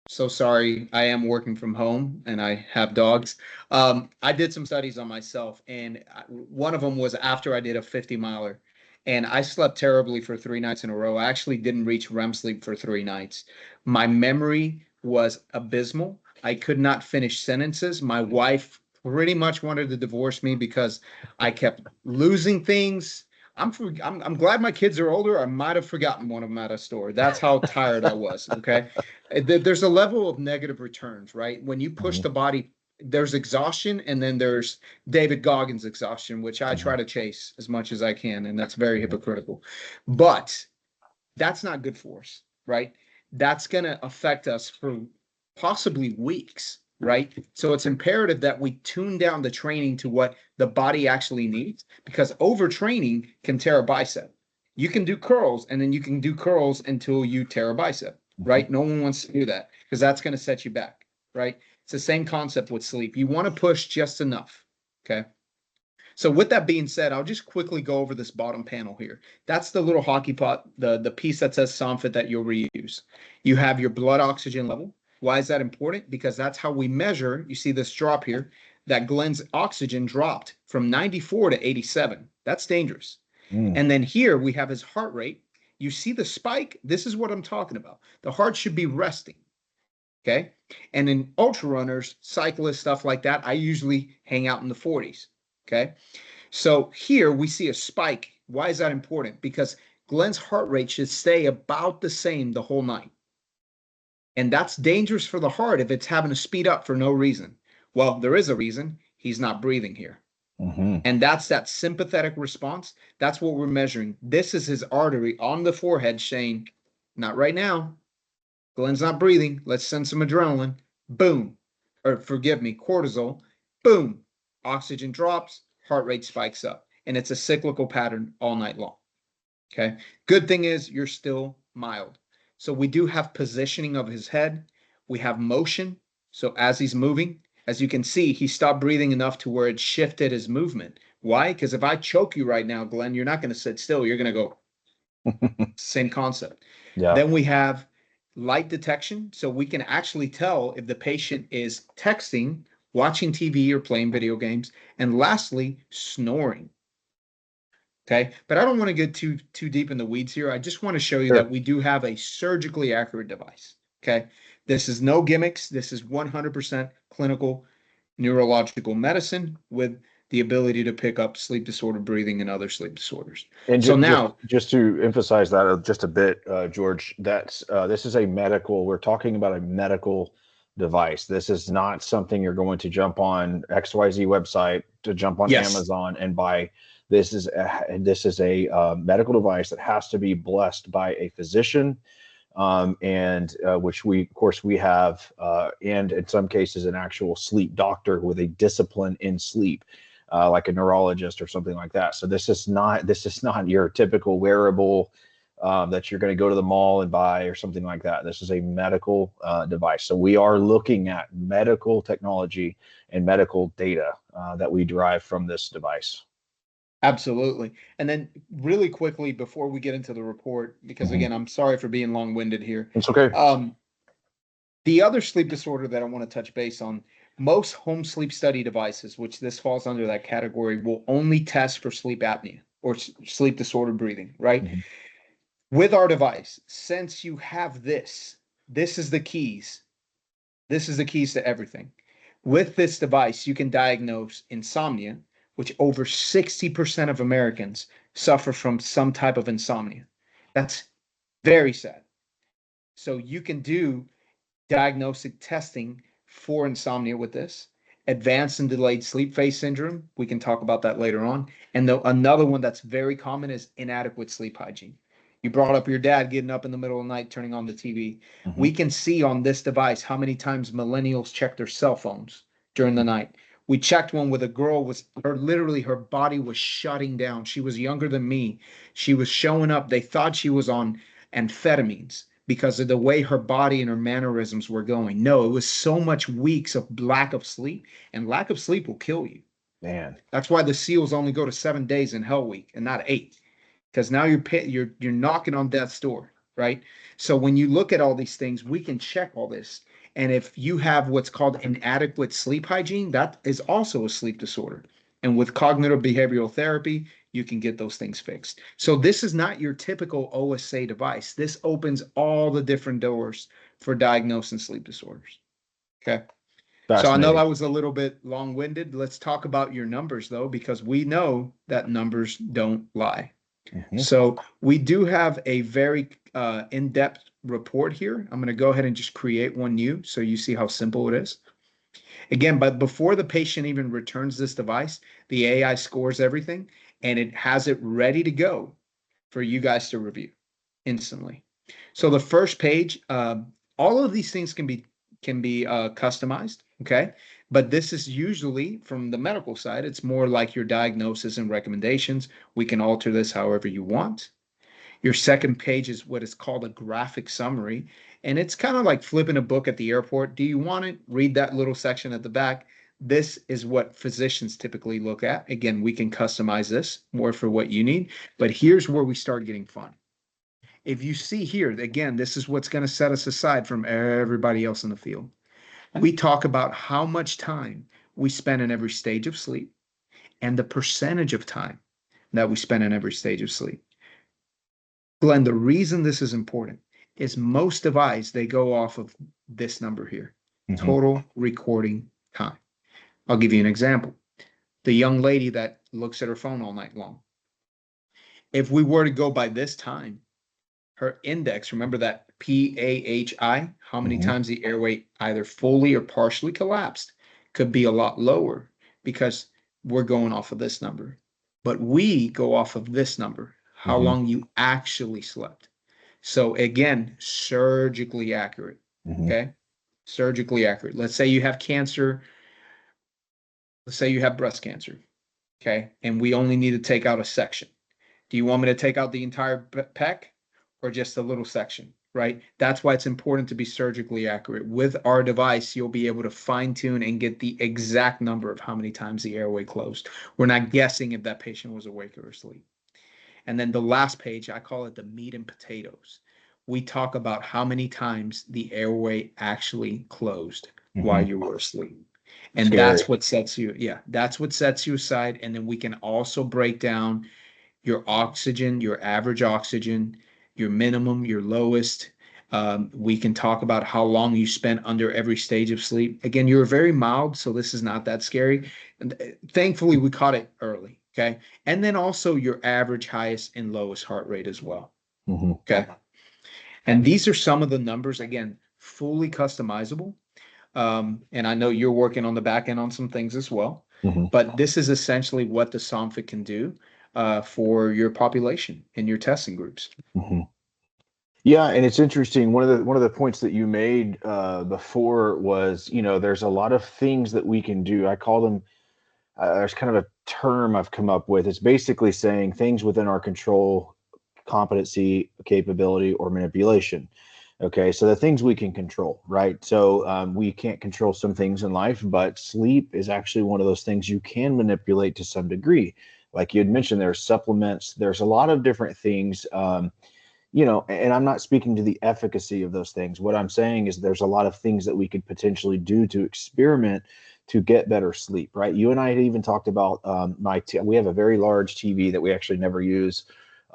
So sorry. I am working from home and I have dogs. I did some studies on myself, and one of them was after I did a 50 miler, and I slept terribly for 3 nights in a row. I actually didn't reach REM sleep for 3 nights. My memory was abysmal. I could not finish sentences. My wife pretty much wanted to divorce me because I kept losing things. I'm glad my kids are older. I might have forgotten one of them at a store. That's how tired I was. Okay. There's a level of negative returns, right? When you push Mhm, the body, there's exhaustion, and then there's David Goggins exhaustion, which I mhm, try to chase as much as I can, and that's very mhm, hypocritical. But that's not good for us, right? That's going to affect us for possibly weeks, right? So it's imperative that we tune down the training to what the body actually needs, because overtraining can tear a bicep. You can do curls, and then you can do curls until you tear a bicep, mhm. right? No one wants to do that because that's going to set you back, right? It's the same concept with sleep. You want to push just enough. Okay. So with that being said, I'll just quickly go over this bottom panel here. That's the little hockey pot, the piece that says Somfit that you'll reuse. You have your blood oxygen level. Why is that important? Because that's how we measure. You see this drop here, that Glenn's oxygen dropped from 94 to 87. That's dangerous. Mm, And then here we have his heart rate. You see the spike? This is what I'm talking about. The heart should be resting. Okay. And in ultra runners, cyclists, stuff like that, I usually hang out in the 40s. Okay. So here we see a spike. Why is that important? Because Glenn's heart rate should stay about the same the whole night. And that's dangerous for the heart if it's having to speed up for no reason. Well, there is a reason. He's not breathing here. mhm, And that's that sympathetic response. That's what we're measuring. This is his artery on the forehead saying, not right now. Glenn's not breathing. Let's send some adrenaline. Boom. Or forgive me, cortisol. Boom. Oxygen drops, heart rate spikes up. And it's a cyclical pattern all night long. Okay. Good thing is you're still mild. So we do have positioning of his head. We have motion. So as he's moving, as you can see, he stopped breathing enough to where it shifted his movement. Why? Because if I choke you right now, Glenn, you're not going to sit still. You're going to go, same concept. yeah. Then we have light detection. So we can actually tell if the patient is texting, watching TV, or playing video games. And lastly, snoring. Okay. But I don't want to get too deep in the weeds here. I just want to show you that Sure. we do have a surgically accurate device. Okay. This is no gimmicks. This is 100% clinical neurological medicine with the ability to pick up sleep disordered breathing and other sleep disorders. And So just now, just to emphasize that just a bit, George, that's this is a medical. We're talking about a medical device. This is not something you're going to jump on XYZ website to jump on yes, Amazon and buy. This is a medical device that has to be blessed by a physician, and which we, of course, we have, and in some cases, an actual sleep doctor with a discipline in sleep, like a neurologist or something like that. So this is not your typical wearable that you're going to go to the mall and buy or something like that. This is a medical device. So we are looking at medical technology and medical data that we derive from this device. absolutely. And then really quickly before we get into the report, because Mhm. again, I'm sorry for being long-winded here. It's okay. Um, The other sleep disorder that I want to touch base on, most home sleep study devices, which this falls under that category, will only test for sleep apnea or sleep disordered breathing, right? Mhm. With our device, since you have this, this is the keys. This is the keys to everything. With this device, you can diagnose insomnia, which over 60% of Americans suffer from some type of insomnia. That's very sad. So you can do diagnostic testing for insomnia with this. Advanced and delayed sleep phase syndrome. We can talk about that later on. And another one that's very common is inadequate sleep hygiene. You brought up your dad getting up in the middle of the night, turning on the TV. Hmm. We can see on this device how many times millennials check their cell phones during the night. We checked one with a girl, was her literally her body was shutting down. She was younger than me. She was showing up. They thought she was on amphetamines because of the way her body and her mannerisms were going. No, it was so much weeks of lack of sleep, and lack of sleep will kill you. Man. That's why the SEALs only go to 7 days in Hell Week and not 8, because now you're knocking on death's door, right? So when you look at all these things, we can check all this. And if you have what's called inadequate sleep hygiene, that is also a sleep disorder. And with cognitive behavioral therapy, you can get those things fixed. So this is not your typical OSA device. This opens all the different doors for diagnosing sleep disorders. Okay. So I know that Fascinating. was a little bit long-winded. Let's talk about your numbers though, because we know that numbers don't lie. Hmm. So we do have a very in-depth report here. I'm going to go ahead and just create one new so you see how simple it is. Again, but before the patient even returns this device, the AI scores everything and it has it ready to go for you guys to review instantly. So the first page, all of these things can be customized, okay? But this is usually from the medical side. It's more like your diagnosis and recommendations. We can alter this however you want. Your second page is what is called a graphic summary. And it's kind of like flipping a book at the airport. Do you want it? Read that little section at the back. This is what physicians typically look at. Again, we can customize this more for what you need. But here's where we start getting fun. If you see here, again, this is what's going to set us aside from everybody else in the field. We talk about how much time we spend in every stage of sleep and the percentage of time that we spend in every stage of sleep. Glenn, the reason this is important is most devices, they go off of this number here, Hmm. total recording time. I'll give you an example. The young lady that looks at her phone all night long. If we were to go by this time, her index, remember that PAHI, how many Hmm. times the airway either fully or partially collapsed, could be a lot lower because we're going off of this number. But we go off of this number, how Hmm. long you actually slept. So again, surgically accurate. Hmm. Okay. Surgically accurate. Let's say you have cancer. Let's say you have breast cancer. Okay. And we only need to take out a section. Do you want me to take out the entire peck or just a little section? Right. That's why it's important to be surgically accurate. With our device, you'll be able to fine tune and get the exact number of how many times the airway closed. We're not guessing if that patient was awake or asleep. And then the last page, I call it the meat and potatoes. We talk about how many times the airway actually closed while Hmm. you were asleep. And Scary. that's what sets you, yeah, that's what sets you aside. And then we can also break down your oxygen, your average oxygen, your minimum, your lowest. We can talk about how long you spent under every stage of sleep. Again, you're very mild, so this is not that scary. And thankfully, we caught it early. Okay. And then also your average, highest, and lowest heart rate as well. Hmm. Okay. And these are some of the numbers, again, fully customizable. And I know you're working on the back end on some things as well. Hmm. But this is essentially what the Somfit can do for your population in your testing groups. Hmm. Yeah, and it's interesting. One of the points that you made before was, there's a lot of things that we can do. I call them. There's kind of a term I've come up with. It's basically saying things within our control, competency, capability, or manipulation. Okay, so the things we can control, right? So we can't control some things in life, but sleep is actually one of those things you can manipulate to some degree. Like you had mentioned, there's supplements. There's a lot of different things. And I'm not speaking to the efficacy of those things. What I'm saying is there's a lot of things that we could potentially do to experiment to get better sleep, right? You and I had even talked about we have a very large TV that we actually never use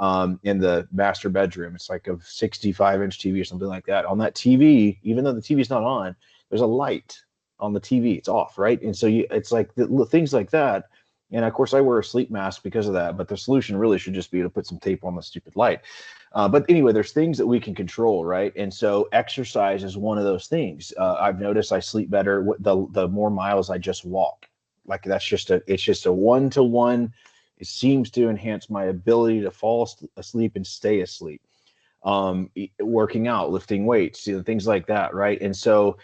in the master bedroom. It's like a 65-inch TV or something like that. On that TV, even though the TV's not on, there's a light. on the TV, it's off, right? And so it's like things like that. And of course, I wear a sleep mask because of that. But the solution really should just be to put some tape on the stupid light. But anyway, there's things that we can control, right? And so exercise is one of those things. I've noticed I sleep better the more miles I just walk. Like it's just a one to one. It seems to enhance my ability to fall asleep and stay asleep. Working out, lifting weights, things like that, right? And so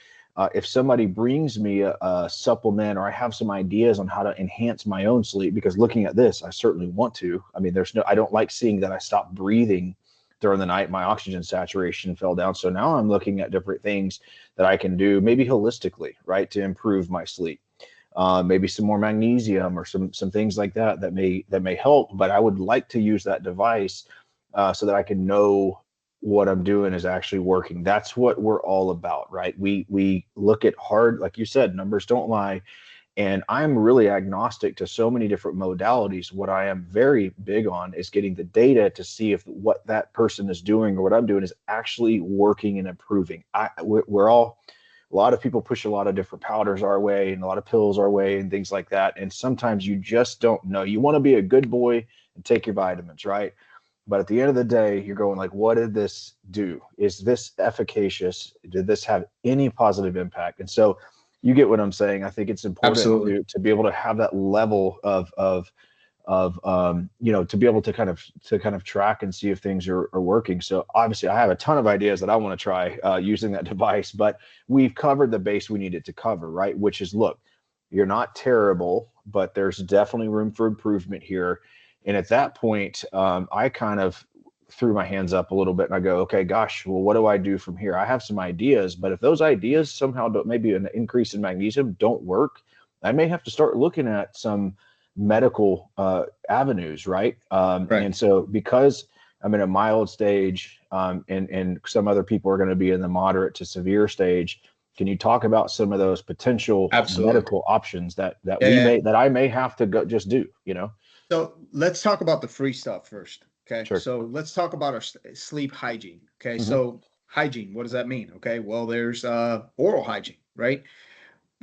if somebody brings me a supplement, or I have some ideas on how to enhance my own sleep, because looking at this, I certainly want to. I mean, I don't like seeing that I stopped breathing during the night. My oxygen saturation fell down. So now I'm looking at different things that I can do, maybe holistically, right, to improve my sleep. Maybe some more magnesium or some things like that may help. But I would like to use that device so that I can know what I'm doing is actually working. That's what we're all about, right? We look at hard, like you said, numbers don't lie. And I'm really agnostic to so many different modalities. What I am very big on is getting the data to see if what that person is doing or what I'm doing is actually working and improving. We're all, a lot of people push a lot of different powders our way and a lot of pills our way and things like that. And sometimes you just don't know. You want to be a good boy and take your vitamins, right? But at the end of the day, you're going like, what did this do? Is this efficacious? Did this have any positive impact? And so you get what I'm saying. I think it's important Absolutely. to be able to have that level of to be able to kind of track and see if things are working. So obviously I have a ton of ideas that I want to try using that device, but we've covered the base we needed to cover, right? Which is, look, you're not terrible, but there's definitely room for improvement here. And at that point, I kind of threw my hands up a little bit and I go, okay, gosh, well, what do I do from here? I have some ideas, but if those ideas somehow don't, maybe an increase in magnesium don't work, I may have to start looking at some medical avenues, right? Right. And so because I'm in a mild stage, and some other people are going to be in the moderate to severe stage, can you talk about some of those potential Absolutely. medical options Yeah, yeah. that I may have to go just do, you know? So let's talk about the free stuff first. Okay. Sure. So let's talk about our sleep hygiene. Okay. Hmm. So hygiene, what does that mean? Okay. Well, there's oral hygiene, right?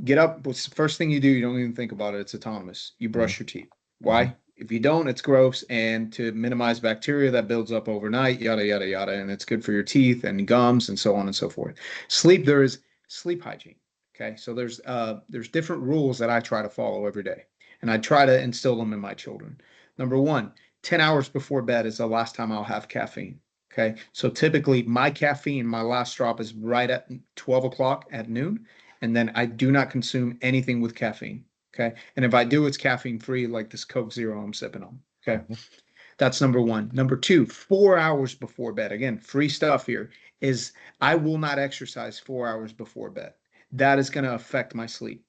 Get up. What's the first thing you do? You don't even think about it. It's autonomous. You Hmm. brush your teeth. Hmm. Why? If you don't, it's gross. And to minimize bacteria that builds up overnight, yada, yada, yada. And it's good for your teeth and gums and so on and so forth. Sleep, there is sleep hygiene. Okay. So there's different rules that I try to follow every day. And I try to instill them in my children. Number one, 10 hours before bed is the last time I'll have caffeine. Okay. So typically my caffeine, my last drop is right at 12 o'clock at noon, and then I do not consume anything with caffeine. Okay. And if I do, it's caffeine free, like this Coke Zero I'm sipping on. Okay. Hmm. That's number one. Number two, 4 hours before bed. Again, free stuff here is I will not exercise 4 hours before bed. That is going to affect my sleep.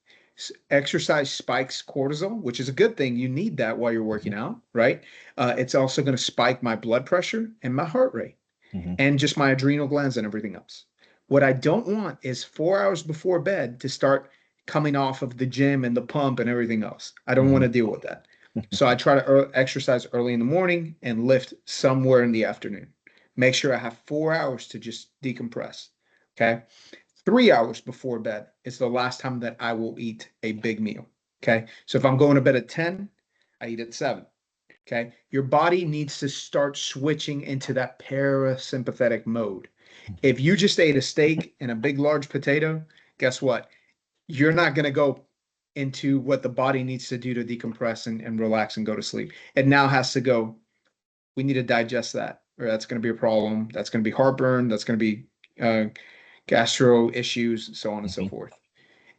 Exercise spikes cortisol, which is a good thing. You need that while you're working out, right? It's also going to spike my blood pressure and my heart rate Hmm. and just my adrenal glands and everything else. What I don't want is 4 hours before bed to start coming off of the gym and the pump and everything else. I don't want Hmm. to deal with that. So I try to exercise early in the morning and lift somewhere in the afternoon. Make sure I have 4 hours to just decompress. Okay. 3 hours before bed is the last time that I will eat a big meal. Okay. So if I'm going to bed at 10, I eat at 7. Okay. Your body needs to start switching into that parasympathetic mode. If you just ate a steak and a big, large potato, guess what? You're not going to go into what the body needs to do to decompress and relax and go to sleep. It now has to go, we need to digest that, or that's going to be a problem. That's going to be heartburn. That's going to be gastro issues, so on and so Hmm. forth.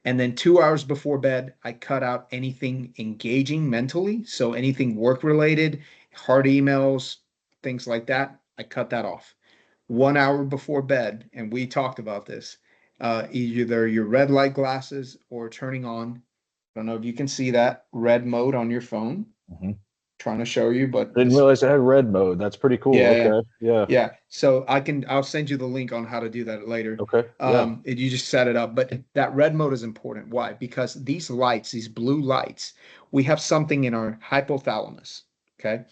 And then 2 hours before bed, I cut out anything engaging mentally. So anything work related, hard emails, things like that, I cut that off. 1 hour before bed, and we talked about this, either your red light glasses or turning on, I don't know if you can see that red mode on your phone. Hmm. Trying to show you, I but didn't this, realize it had red mode. That's pretty cool. yeah, yeah. Okay. Yeah. Yeah. So I'll send you the link on how to do that later. Okay. Yeah. You just set it up, but that red mode is important. Why? Because these lights, these blue lights, we have something in our hypothalamus. Okay.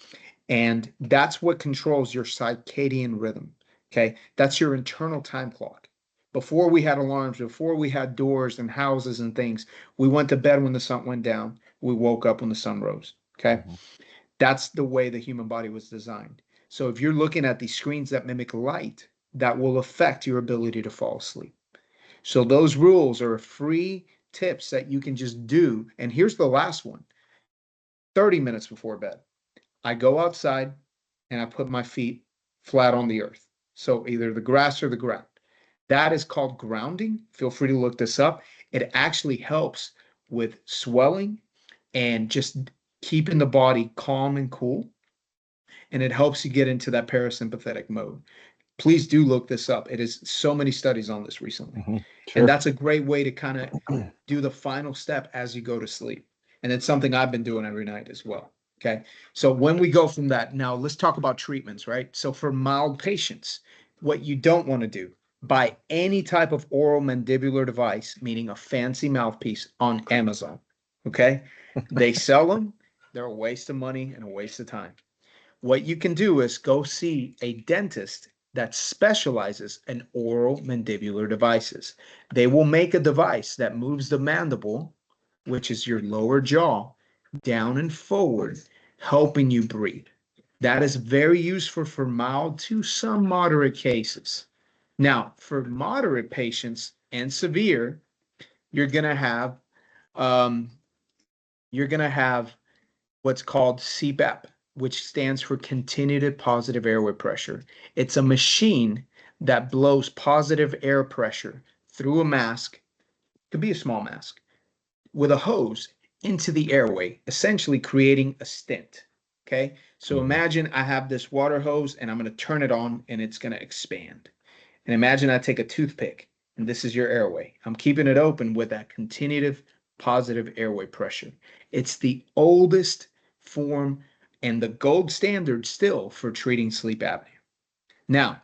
And that's what controls your circadian rhythm. Okay. That's your internal time clock. Before we had alarms, before we had doors and houses and things, we went to bed when the sun went down. We woke up when the sun rose. Okay. Mhm. That's the way the human body was designed. So if you're looking at these screens that mimic light, that will affect your ability to fall asleep. So those rules are free tips that you can just do. And here's the last one: 30 minutes before bed, I go outside and I put my feet flat on the earth. So either the grass or the ground. That is called grounding. Feel free to look this up. It actually helps with swelling and just keeping the body calm and cool. And it helps you get into that parasympathetic mode. Please do look this up. It is so many studies on this recently. Mhm. And Sure. that's a great way to kind of do the final step as you go to sleep. And it's something I've been doing every night as well. Okay. So when we go from that, now let's talk about treatments, right? So for mild patients, what you don't want to do, buy any type of oral mandibular device, meaning a fancy mouthpiece, on Amazon. Okay. They sell them, they're a waste of money and a waste of time. What you can do is go see a dentist that specializes in oral mandibular devices. They will make a device that moves the mandible, which is your lower jaw, down and forward, helping you breathe. That is very useful for mild to some moderate cases. Now, for moderate patients and severe, you're going to have um, you're going to have what's called CPAP, which stands for continued positive airway pressure. It's a machine that blows positive air pressure through a mask, could be a small mask, with a hose into the airway, essentially creating a stent. Okay. So Mhm. imagine I have this water hose and I'm going to turn it on and it's going to expand. And imagine I take a toothpick and this is your airway. I'm keeping it open with that continued positive airway pressure. It's the oldest form and the gold standard still for treating sleep apnea. Now,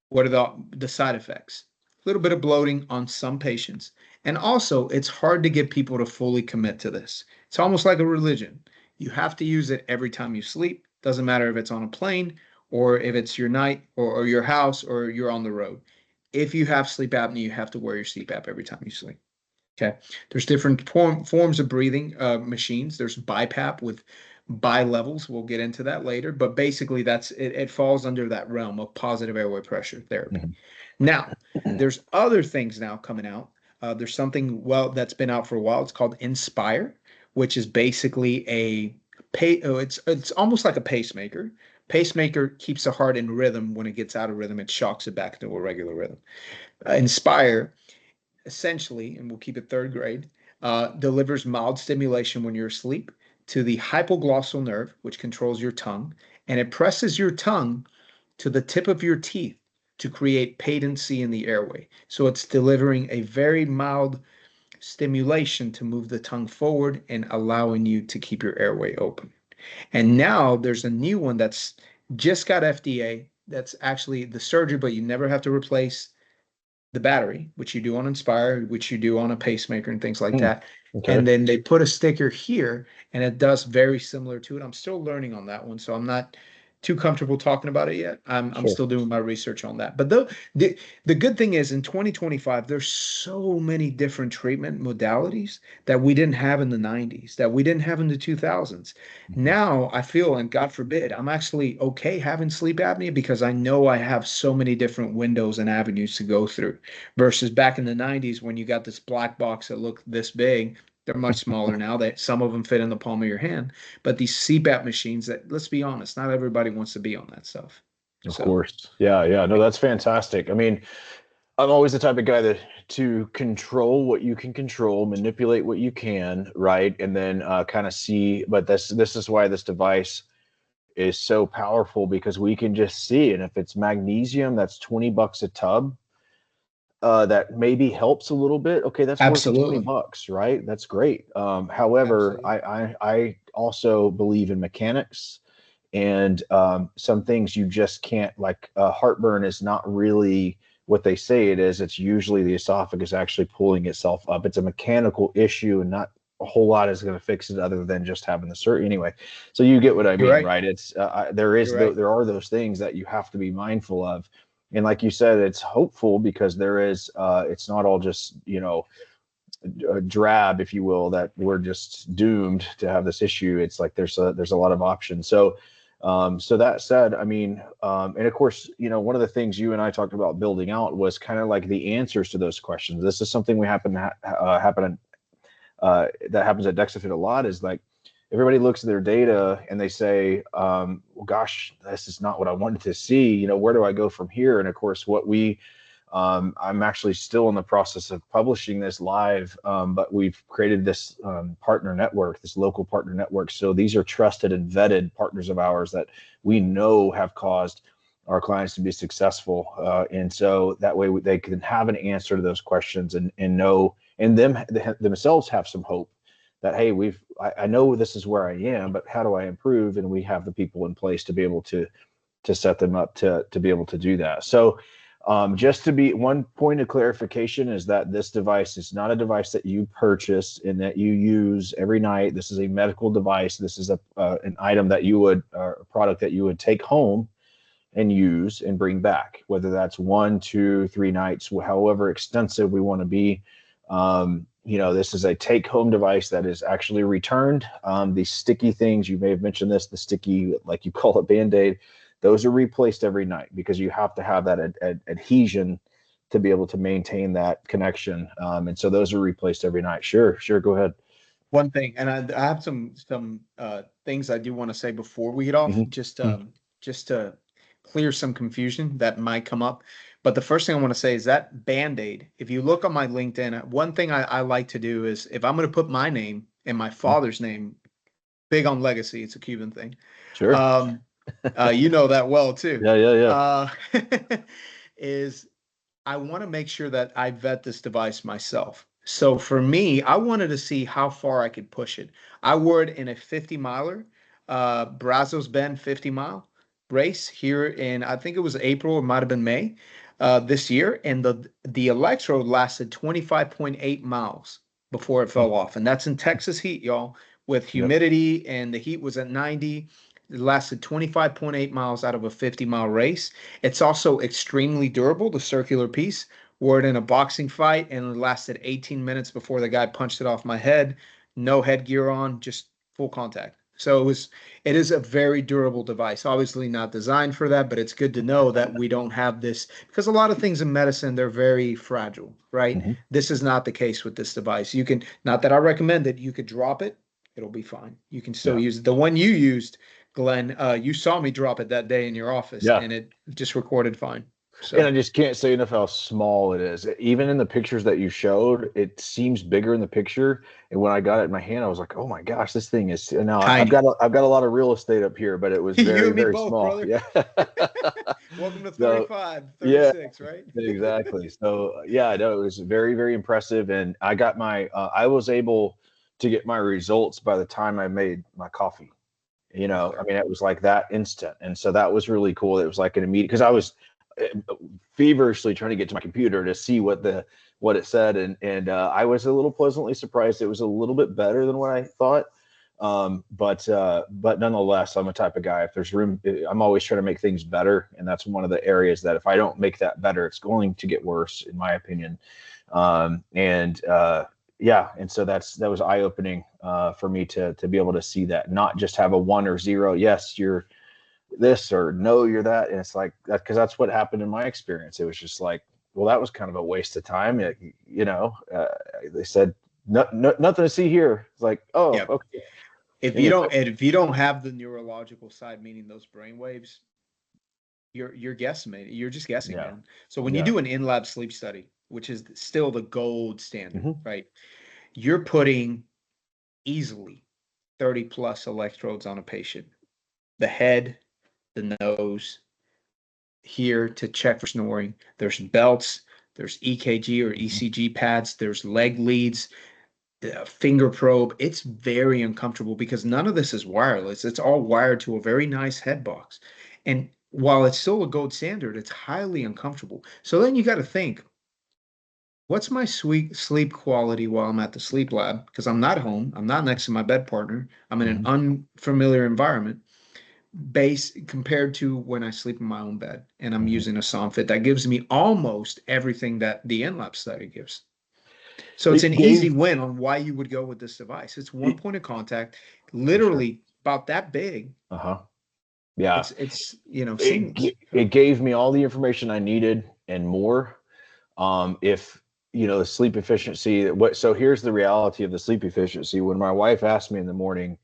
what are the side effects? A little bit of bloating on some patients. And also, it's hard to get people to fully commit to this. It's almost like a religion. You have to use it every time you sleep. Doesn't matter if it's on a plane or if it's your night or your house or you're on the road. If you have sleep apnea, you have to wear your CPAP every time you sleep. Okay. There's different forms of breathing machines. There's BiPAP with bi-levels. We'll get into that later. But basically, it falls under that realm of positive airway pressure therapy. Mhm. Now, there's other things now coming out. There's something that's been out for a while. It's called Inspire, which is basically it's almost like a pacemaker. Pacemaker keeps the heart in rhythm. When it gets out of rhythm, it shocks it back into a regular rhythm. Inspire essentially, and we'll keep it third grade, delivers mild stimulation when you're asleep to the hypoglossal nerve, which controls your tongue, and it presses your tongue to the tip of your teeth to create patency in the airway. So it's delivering a very mild stimulation to move the tongue forward and allowing you to keep your airway open. And now there's a new one that's just got FDA. That's actually the surgery, but you never have to replace the battery, which you do on Inspire, which you do on a pacemaker and things like Hmm. that. Okay. And then they put a sticker here and it does very similar to it. I'm still learning on that one, so I'm not too comfortable talking about it yet. I'm Sure. still doing my research on that. But the good thing is in 2025, there's so many different treatment modalities that we didn't have in the 90s, that we didn't have in the 2000s. Mhm. Now I feel, and God forbid, I'm actually okay having sleep apnea because I know I have so many different windows and avenues to go through versus back in the 90s when you got this black box that looked this big. They're much smaller now. That some of them fit in the palm of your hand, but these CPAP machines that, let's be honest, not everybody wants to be on that stuff. Of So course. Yeah, yeah. No, that's fantastic. I mean, I'm always the type of guy that to control what you can control, manipulate what you can, right? And then kind of see, but this is why this device is so powerful because we can just see. And if it's magnesium, that's $20 a tub. That maybe helps a little bit. Okay, that's worth the 20 absolutely, bucks, right? That's great. However, absolutely. I also believe in mechanics and some things you just can't like heartburn is not really what they say it is. It's usually the esophagus actually pulling itself up. It's a mechanical issue and not a whole lot is going to fix it other than just having the surgery anyway. So you get what I You're mean, right. right? It's You're right. there are those things that you have to be mindful of. And like you said, it's hopeful because there is, it's not all just, drab, if you will, that we're just doomed to have this issue. It's like there's a lot of options. So, so that said, I mean, and of course, one of the things you and I talked about building out was kind of like the answers to those questions. This is something we happen that happens at Dexafit a lot, is like everybody looks at their data and they say, well, gosh, this is not what I wanted to see. Where do I go from here? And of course, I'm actually still in the process of publishing this live, but we've created this partner network, this local partner network. So these are trusted and vetted partners of ours that we know have caused our clients to be successful. And so that way they can have an answer to those questions and know, and themselves have some hope that, hey, I know this is where I am, but how do I improve? And we have the people in place to be able to set them up to be able to do that. So just to be one point of clarification is that this device is not a device that you purchase and that you use every night. This is a medical device. This is an item that a product that you would take home and use and bring back, whether that's 1, 2, 3 nights, however extensive we want to be. This is a take-home device that is actually returned. These sticky things, you may have mentioned this, the sticky, like you call it, Band-Aid, those are replaced every night because you have to have that adhesion to be able to maintain that connection. And so those are replaced every night. Sure, go ahead. One thing, and I have some things I do want to say before we get off, Mm-hmm. just to clear some confusion that might come up. But the first thing I want to say is that Band-Aid, if you look on my LinkedIn, one thing I like to do is if I'm going to put my name and my father's name, big on legacy, it's a Cuban thing. Sure. You know that well too. Yeah. Is I want to make sure that I vet this device myself. So for me, I wanted to see how far I could push it. I wore it in a 50 miler, Brazos Bend 50 mile race here in, I think it was April, it might have been May, this year. And the electrode lasted 25.8 miles before it fell off. And that's in Texas heat, y'all, with Yep. humidity, and the heat was at 90. It lasted 25.8 miles out of a 50-mile race. It's also extremely durable, the circular piece. Wore it in a boxing fight and it lasted 18 minutes before the guy punched it off my head. No headgear on, just full contact. So it is a very durable device. Obviously not designed for that, but it's good to know that we don't have this, because a lot of things in medicine, they're very fragile, right? Mm-hmm. This is not the case with this device. You can, not that I recommend it, you could drop it, it'll be fine. You can still Yeah. use it. The one you used, Glenn, you saw me drop it that day in your office Yeah. and it just recorded fine. And I So just can't say enough how small it is. Even in the pictures that you showed, it seems bigger in the picture. And when I got it in my hand, I was like, "Oh my gosh, this thing is." Now tiny. I've got a lot of real estate up here, but it was You very and me very both, small. brother. Yeah. Welcome to So 35, yeah, 36, right? exactly. So yeah, no, it was very very impressive, and I was able to get my results by the time I made my coffee. Yes, I sir. mean, it was like that instant. And so that was really cool. It was like an immediate, because I was feverishly trying to get to my computer to see what it said. And I was a little pleasantly surprised. It was a little bit better than what I thought. But nonetheless, I'm a type of guy, if there's room, I'm always trying to make things better. And that's one of the areas that if I don't make that better, it's going to get worse, in my opinion. Yeah, and so that was eye opening for me to be able to see that, not just have a 1 or 0. Yes, you're this, or no, you're that, and it's like that, because that's what happened in my experience. It was just like, well, that was kind of a waste of time. They said nothing to see here. It's like, oh, Yep. okay. Anyway. If you don't have the neurological side, meaning those brain waves, you're guessing, man. You're just guessing, Yeah, man. So when you yeah. do an in-lab sleep study, which is still the gold standard, Hmm. right? You're putting easily 30 plus electrodes on a patient. The head, the nose, here to check for snoring. There's belts, there's EKG or Hmm. ECG pads, there's leg leads, finger probe. It's very uncomfortable because none of this is wireless. It's all wired to a very nice head box. And while it's still a gold standard, it's highly uncomfortable. So then you got to think, what's my sweet sleep quality while I'm at the sleep lab? Because I'm not home, I'm not next to my bed partner, I'm in an Hmm. unfamiliar environment. base compared to when I sleep in my own bed and I'm Mhm. using a Somfit that gives me almost everything that the NLAP study gives. So it's It an easy gave win on why you would go with this device. It's one it, point of contact, for sure. literally about that big. Uh-huh. Yeah. It's seamless. It gave me all the information I needed and more. If the sleep efficiency, so here's the reality of the sleep efficiency. When my wife asked me in the morning,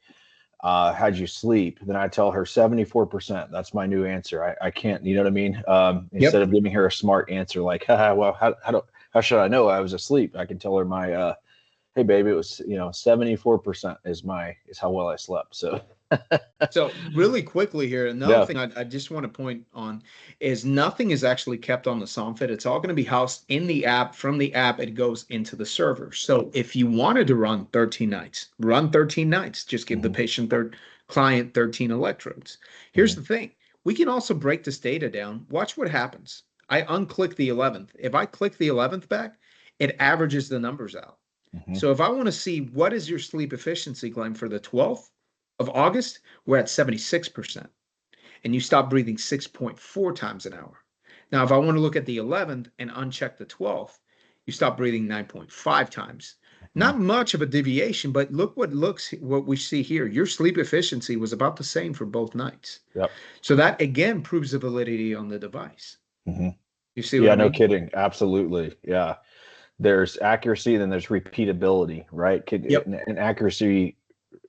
how'd you sleep? Then I tell her 74%. That's my new answer. I can't, you know what I mean? Instead Yep. of giving her a smart answer like, haha, well, how should I know I was asleep? I can tell her hey baby, it was, 74% is how well I slept. So So really quickly here, another yeah. thing I just want to point on is nothing is actually kept on the Somfit. It's all going to be housed in the app. From the app, it goes into the server. So if you wanted to run 13 nights, run 13 nights. Just give the Hmm. client 13 electrodes. Here's Hmm. the thing. We can also break this data down. Watch what happens. I unclick the 11th. If I click the 11th back, it averages the numbers out. Hmm. So if I want to see what is your sleep efficiency, Glenn, for the 12th of August, we're at 76%. And you stop breathing 6.4 times an hour. Now, if I want to look at the 11th and uncheck the 12th, you stop breathing 9.5 times. Hmm. Not much of a deviation, but look what we see here. Your sleep efficiency was about the same for both nights. Yep. So that again proves the validity on the device. Hmm. You see what Yeah, I no mean? kidding. Absolutely. Yeah. There's accuracy, then there's repeatability, right? Yep. And accuracy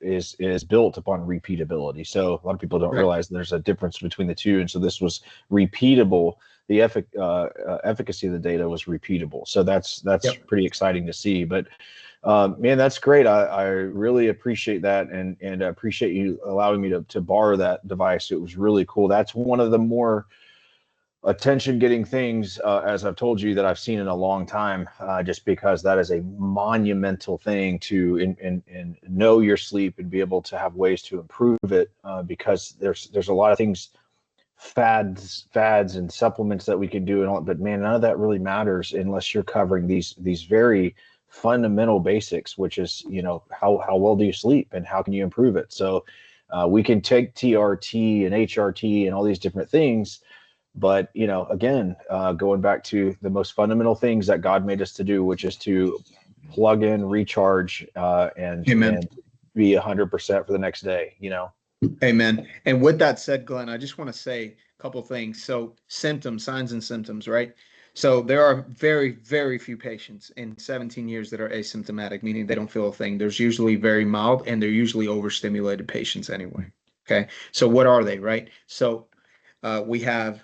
is built upon repeatability. So a lot of people don't Right. realize there's a difference between the two. And so this was repeatable. The efficacy of the data was repeatable. So that's Yep. pretty exciting to see. But man, that's great. I really appreciate that, and I appreciate you allowing me to borrow that device. It was really cool. That's one of the more attention getting things, as I've told you, that I've seen in a long time, just because that is a monumental thing to in know your sleep and be able to have ways to improve it, because there's a lot of things, fads and supplements that we can do and all, but man, none of that really matters unless you're covering these very fundamental basics, which is, how well do you sleep and how can you improve it. So we can take TRT and HRT and all these different things, but again, going back to the most fundamental things that God made us to do, which is to plug in, recharge, Amen. and be 100% for the next day. Amen. And with that said, Glenn, I just want to say a couple things. So, symptoms, signs and symptoms, right? So, there are very, very few patients in 17 years that are asymptomatic, meaning they don't feel a thing. There's usually very mild and they're usually overstimulated patients anyway. Okay. So, what are they, right? So, we have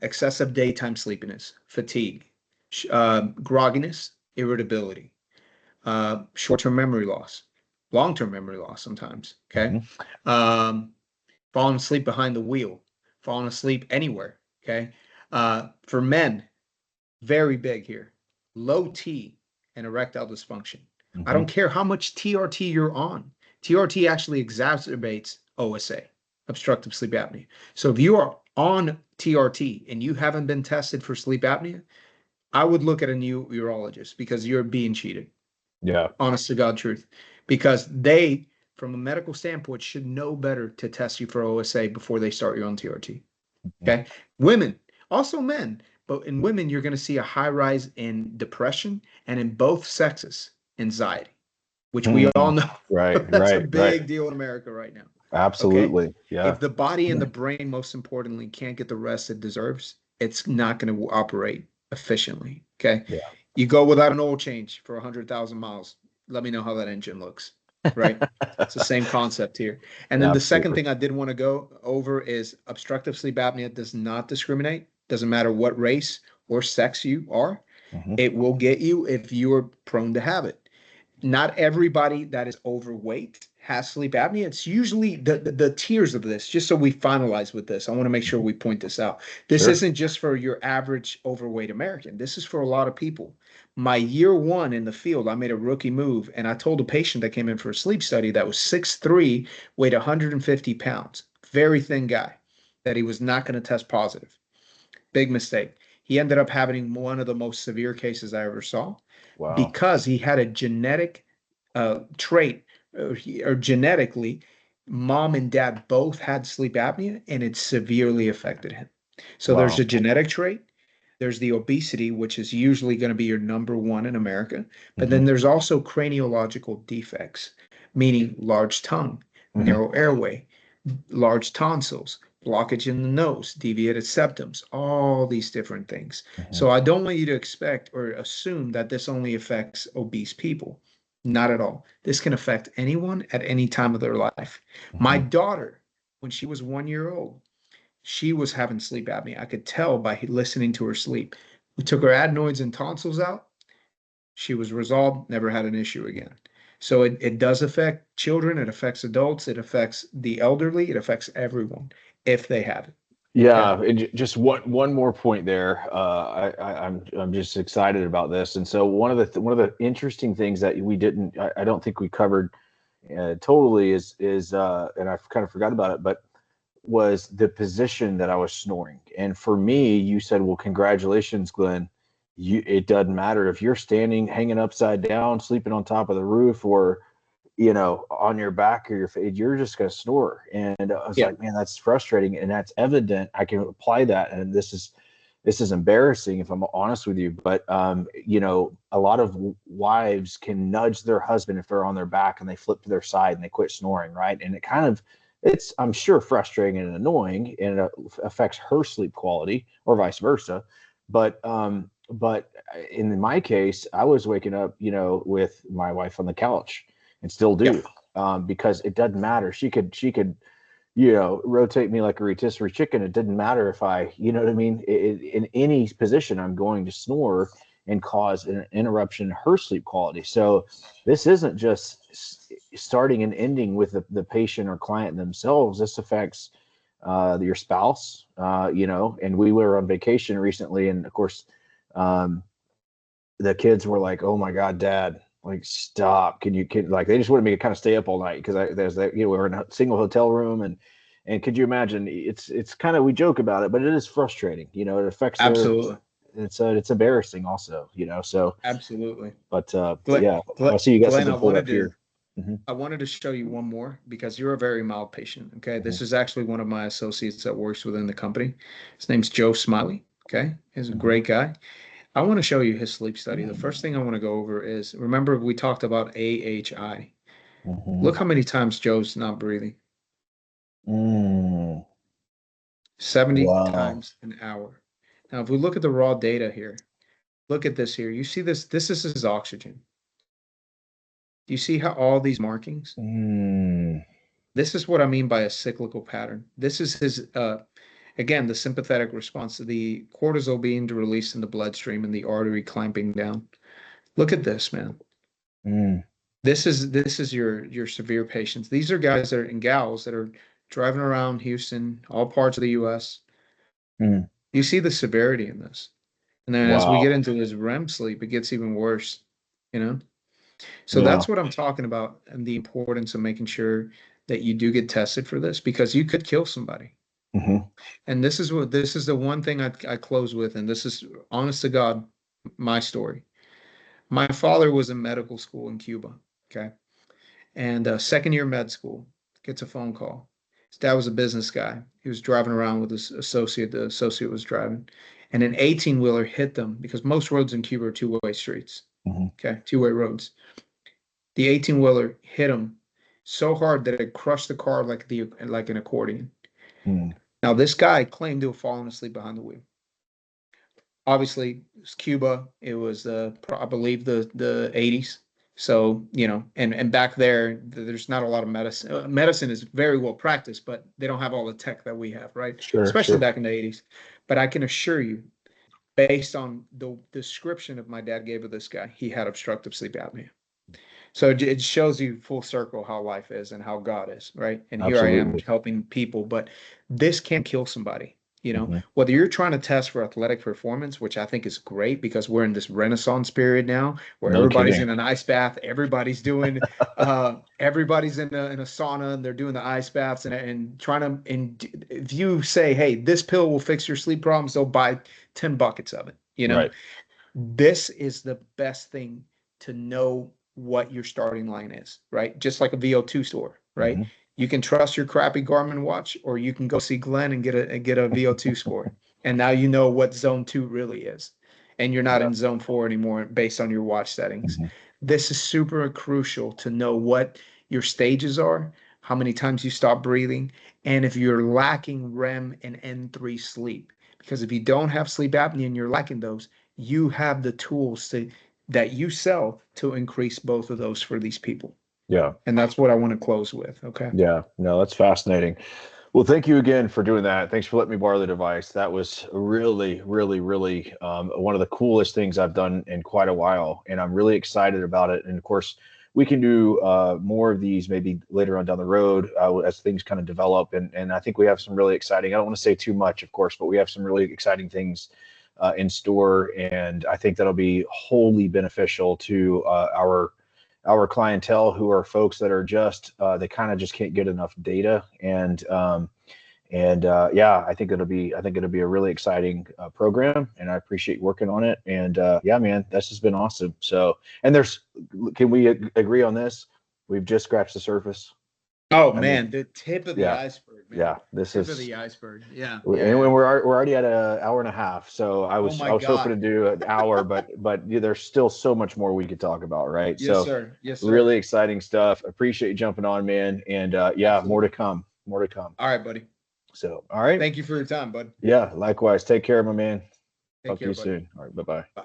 excessive daytime sleepiness, fatigue, grogginess, irritability, short-term memory loss, long-term memory loss sometimes. Okay, Mhm. um, falling asleep behind the wheel, falling asleep anywhere. Okay, for men, very big here, low T and erectile dysfunction. I don't Mhm. care how much TRT you're on. TRT actually exacerbates OSA, obstructive sleep apnea. So if you are on TRT and you haven't been tested for sleep apnea, I would look at a new urologist because you're being cheated, Yeah. honest to God truth, because they, from a medical standpoint, should know better to test you for OSA before they start you on TRT. Mhm. Okay. Women, also men, but in women, you're going to see a high rise in depression and in both sexes, anxiety, which we all Hmm. know Right, that's a right, right. big deal in America right now. Okay. Absolutely. Yeah. If the body and the brain, most importantly, can't get the rest it deserves, it's not going to operate efficiently. Okay. Yeah. You go without an oil change for 100,000 miles. Let me know how that engine looks. Right. It's the same concept here. And then the second Absolutely. thing I did want to go over is obstructive sleep apnea does not discriminate. Doesn't matter what race or sex you are. Hmm. It will get you if you are prone to have it. Not everybody that is overweight has sleep apnea. It's usually the tiers of this, just so we finalize with this. I want to make sure we point this out. This Sure. isn't just for your average overweight American. This is for a lot of people. My year one in the field, I made a rookie move and I told a patient that came in for a sleep study that was 6'3", weighed 150 pounds, very thin guy, that he was not going to test positive. Big mistake. He ended up having one of the most severe cases I ever saw Wow. because he had a genetic trait, or genetically, Mom and dad both had sleep apnea and it severely affected him. So there's Wow. a genetic trait, there's the obesity, which is usually going to be your number one in America, but Hmm. then there's also craniological defects, meaning large tongue, Hmm. narrow airway, large tonsils, blockage in the nose, deviated septums, all these different things. Hmm. So I don't want you to expect or assume that this only affects obese people. Not at all. This can affect anyone at any time of their life. My Hmm. daughter, when she was 1 year old, she was having sleep apnea. I could tell by listening to her sleep. We took her adenoids and tonsils out. She was resolved, never had an issue again. So it does affect children, it affects adults, it affects the elderly, it affects everyone if they have it. Okay. Yeah, just one more point there. I'm just excited about this, and so one of the interesting things that we didn't, I don't think we covered totally is and I kind of forgot about it, but was the position that I was snoring. And for me, you said, "Well, congratulations, Glenn. It doesn't matter if you're standing, hanging upside down, sleeping on top of the roof, or on your back or your face, you're just going to snore." And I was Yeah, like, man, that's frustrating. And that's evident. I can apply that. And this is embarrassing if I'm honest with you. But, a lot of wives can nudge their husband if they're on their back and they flip to their side and they quit snoring. Right. And it's, I'm sure, frustrating and annoying, and it affects her sleep quality or vice versa. But in my case, I was waking up, with my wife on the couch and still yeah, do, because it doesn't matter. She could rotate me like a rotisserie chicken. It didn't matter if I, you know what I mean, in any position, I'm going to snore and cause an interruption in her sleep quality. So this isn't just starting and ending with the patient or client themselves. This affects your spouse, and we were on vacation recently, and of course, um, the kids were like, "Oh my God, Dad, like stop! Can like they just wanted me to kind of stay up all night because there's that we were in a single hotel room, and could you imagine? It's kind of, we joke about it, but it is frustrating. It affects their, absolutely. it's embarrassing also. So Absolutely. but Glenn, yeah, Glenn, I see you got Glenn, something pulled up here. Hmm. I wanted to show you one more because you're a very mild patient. Okay. Hmm. This is actually one of my associates that works within the company. His name's Joe Smiley. Okay. He's a Hmm. great guy. I want to show you his sleep study. The first thing I want to go over is, remember we talked about AHI. Hmm. Look how many times Joe's not breathing. Mm. 70 Wow. times an hour. Now, if we look at the raw data here, look at this here. You see this? This is his oxygen. Do you see how all these markings? Mm. This is what I mean by a cyclical pattern. This is his, again, the sympathetic response to the cortisol being released in the bloodstream and the artery clamping down. Look at this, man. Mm. This is your severe patients. These are guys that are and gals that are driving around Houston, all parts of the US. Mm. You see the severity in this. And then as we get Wow. into this REM sleep, it gets even worse, you know? So Yeah. that's what I'm talking about and the importance of making sure that you do get tested for this because you could kill somebody. Hmm. And this is the one thing I close with, and this is honest to God, my story. My father was in medical school in Cuba, okay? And second year med school, gets a phone call. His dad was a business guy. He was driving around with his associate. The associate was driving, and an 18 wheeler hit them because most roads in Cuba are two-way streets. Hmm. Okay, two-way roads. The 18 wheeler hit him so hard that it crushed the car like an accordion. Mm. Now this guy claimed to have fallen asleep behind the wheel. Obviously, it was Cuba. It was I believe the 80s. So, and back there, there's not a lot of medicine. Medicine is very well practiced, but they don't have all the tech that we have, right? Sure, Especially sure. back in the 80s. But I can assure you, based on the description of my dad gave of this guy, he had obstructive sleep apnea. So it shows you full circle how life is and how God is, right? And here I am Absolutely. helping people, but this can kill somebody. Hmm. Whether you're trying to test for athletic performance, which I think is great because we're in this renaissance period now where No everybody's kidding. in an ice bath, everybody's in a sauna and they're doing the ice baths and trying to, and if you say, hey, this pill will fix your sleep problems, they'll buy 10 buckets of it. Right. This is the best thing to know what your starting line is, right? Just like a VO2 store, right? Hmm. You can trust your crappy Garmin watch, or you can go see Glenn and get a VO2 score. And now you know what zone 2 really is. And you're not Yeah. in zone 4 anymore based on your watch settings. Mhm. This is super crucial to know what your stages are, how many times you stop breathing, and if you're lacking REM and N3 sleep. Because if you don't have sleep apnea and you're lacking those, you have the tools that you sell to increase both of those for these people. Yeah. And that's what I want to close with. Okay. Yeah. No, that's fascinating. Well, thank you again for doing that. Thanks for letting me borrow the device. That was really, really, really one of the coolest things I've done in quite a while, and I'm really excited about it. And of course, we can do more of these maybe later on down the road as things kind of develop. And I think we have some really exciting. I don't want to say too much, of course, but we have some really exciting things in store, and I think that'll be wholly beneficial to our clientele, who are folks that are just they kind of just can't get enough data. And yeah, I think it'll be a really exciting program, and I appreciate working on it. And yeah, man, that's just been awesome. So, and can we agree on this? We've just scratched the surface. Oh I mean, man, the tip of the yeah, iceberg, man. yeah, this Tip of is, the iceberg. Yeah, yeah, and yeah. we're already at an hour and a half. So Oh I my was hoping God. to do an hour, but yeah, there's still so much more we could talk about, right? Yes, So sir. Yes, sir. really exciting stuff. Appreciate you jumping on, man. And yeah, more to Absolutely. come. More to come. All right, buddy. So, all right. Thank you for your time, bud. Yeah, likewise. Take care, my man. Take Talk to care, you buddy. soon. All right. Bye bye. Bye.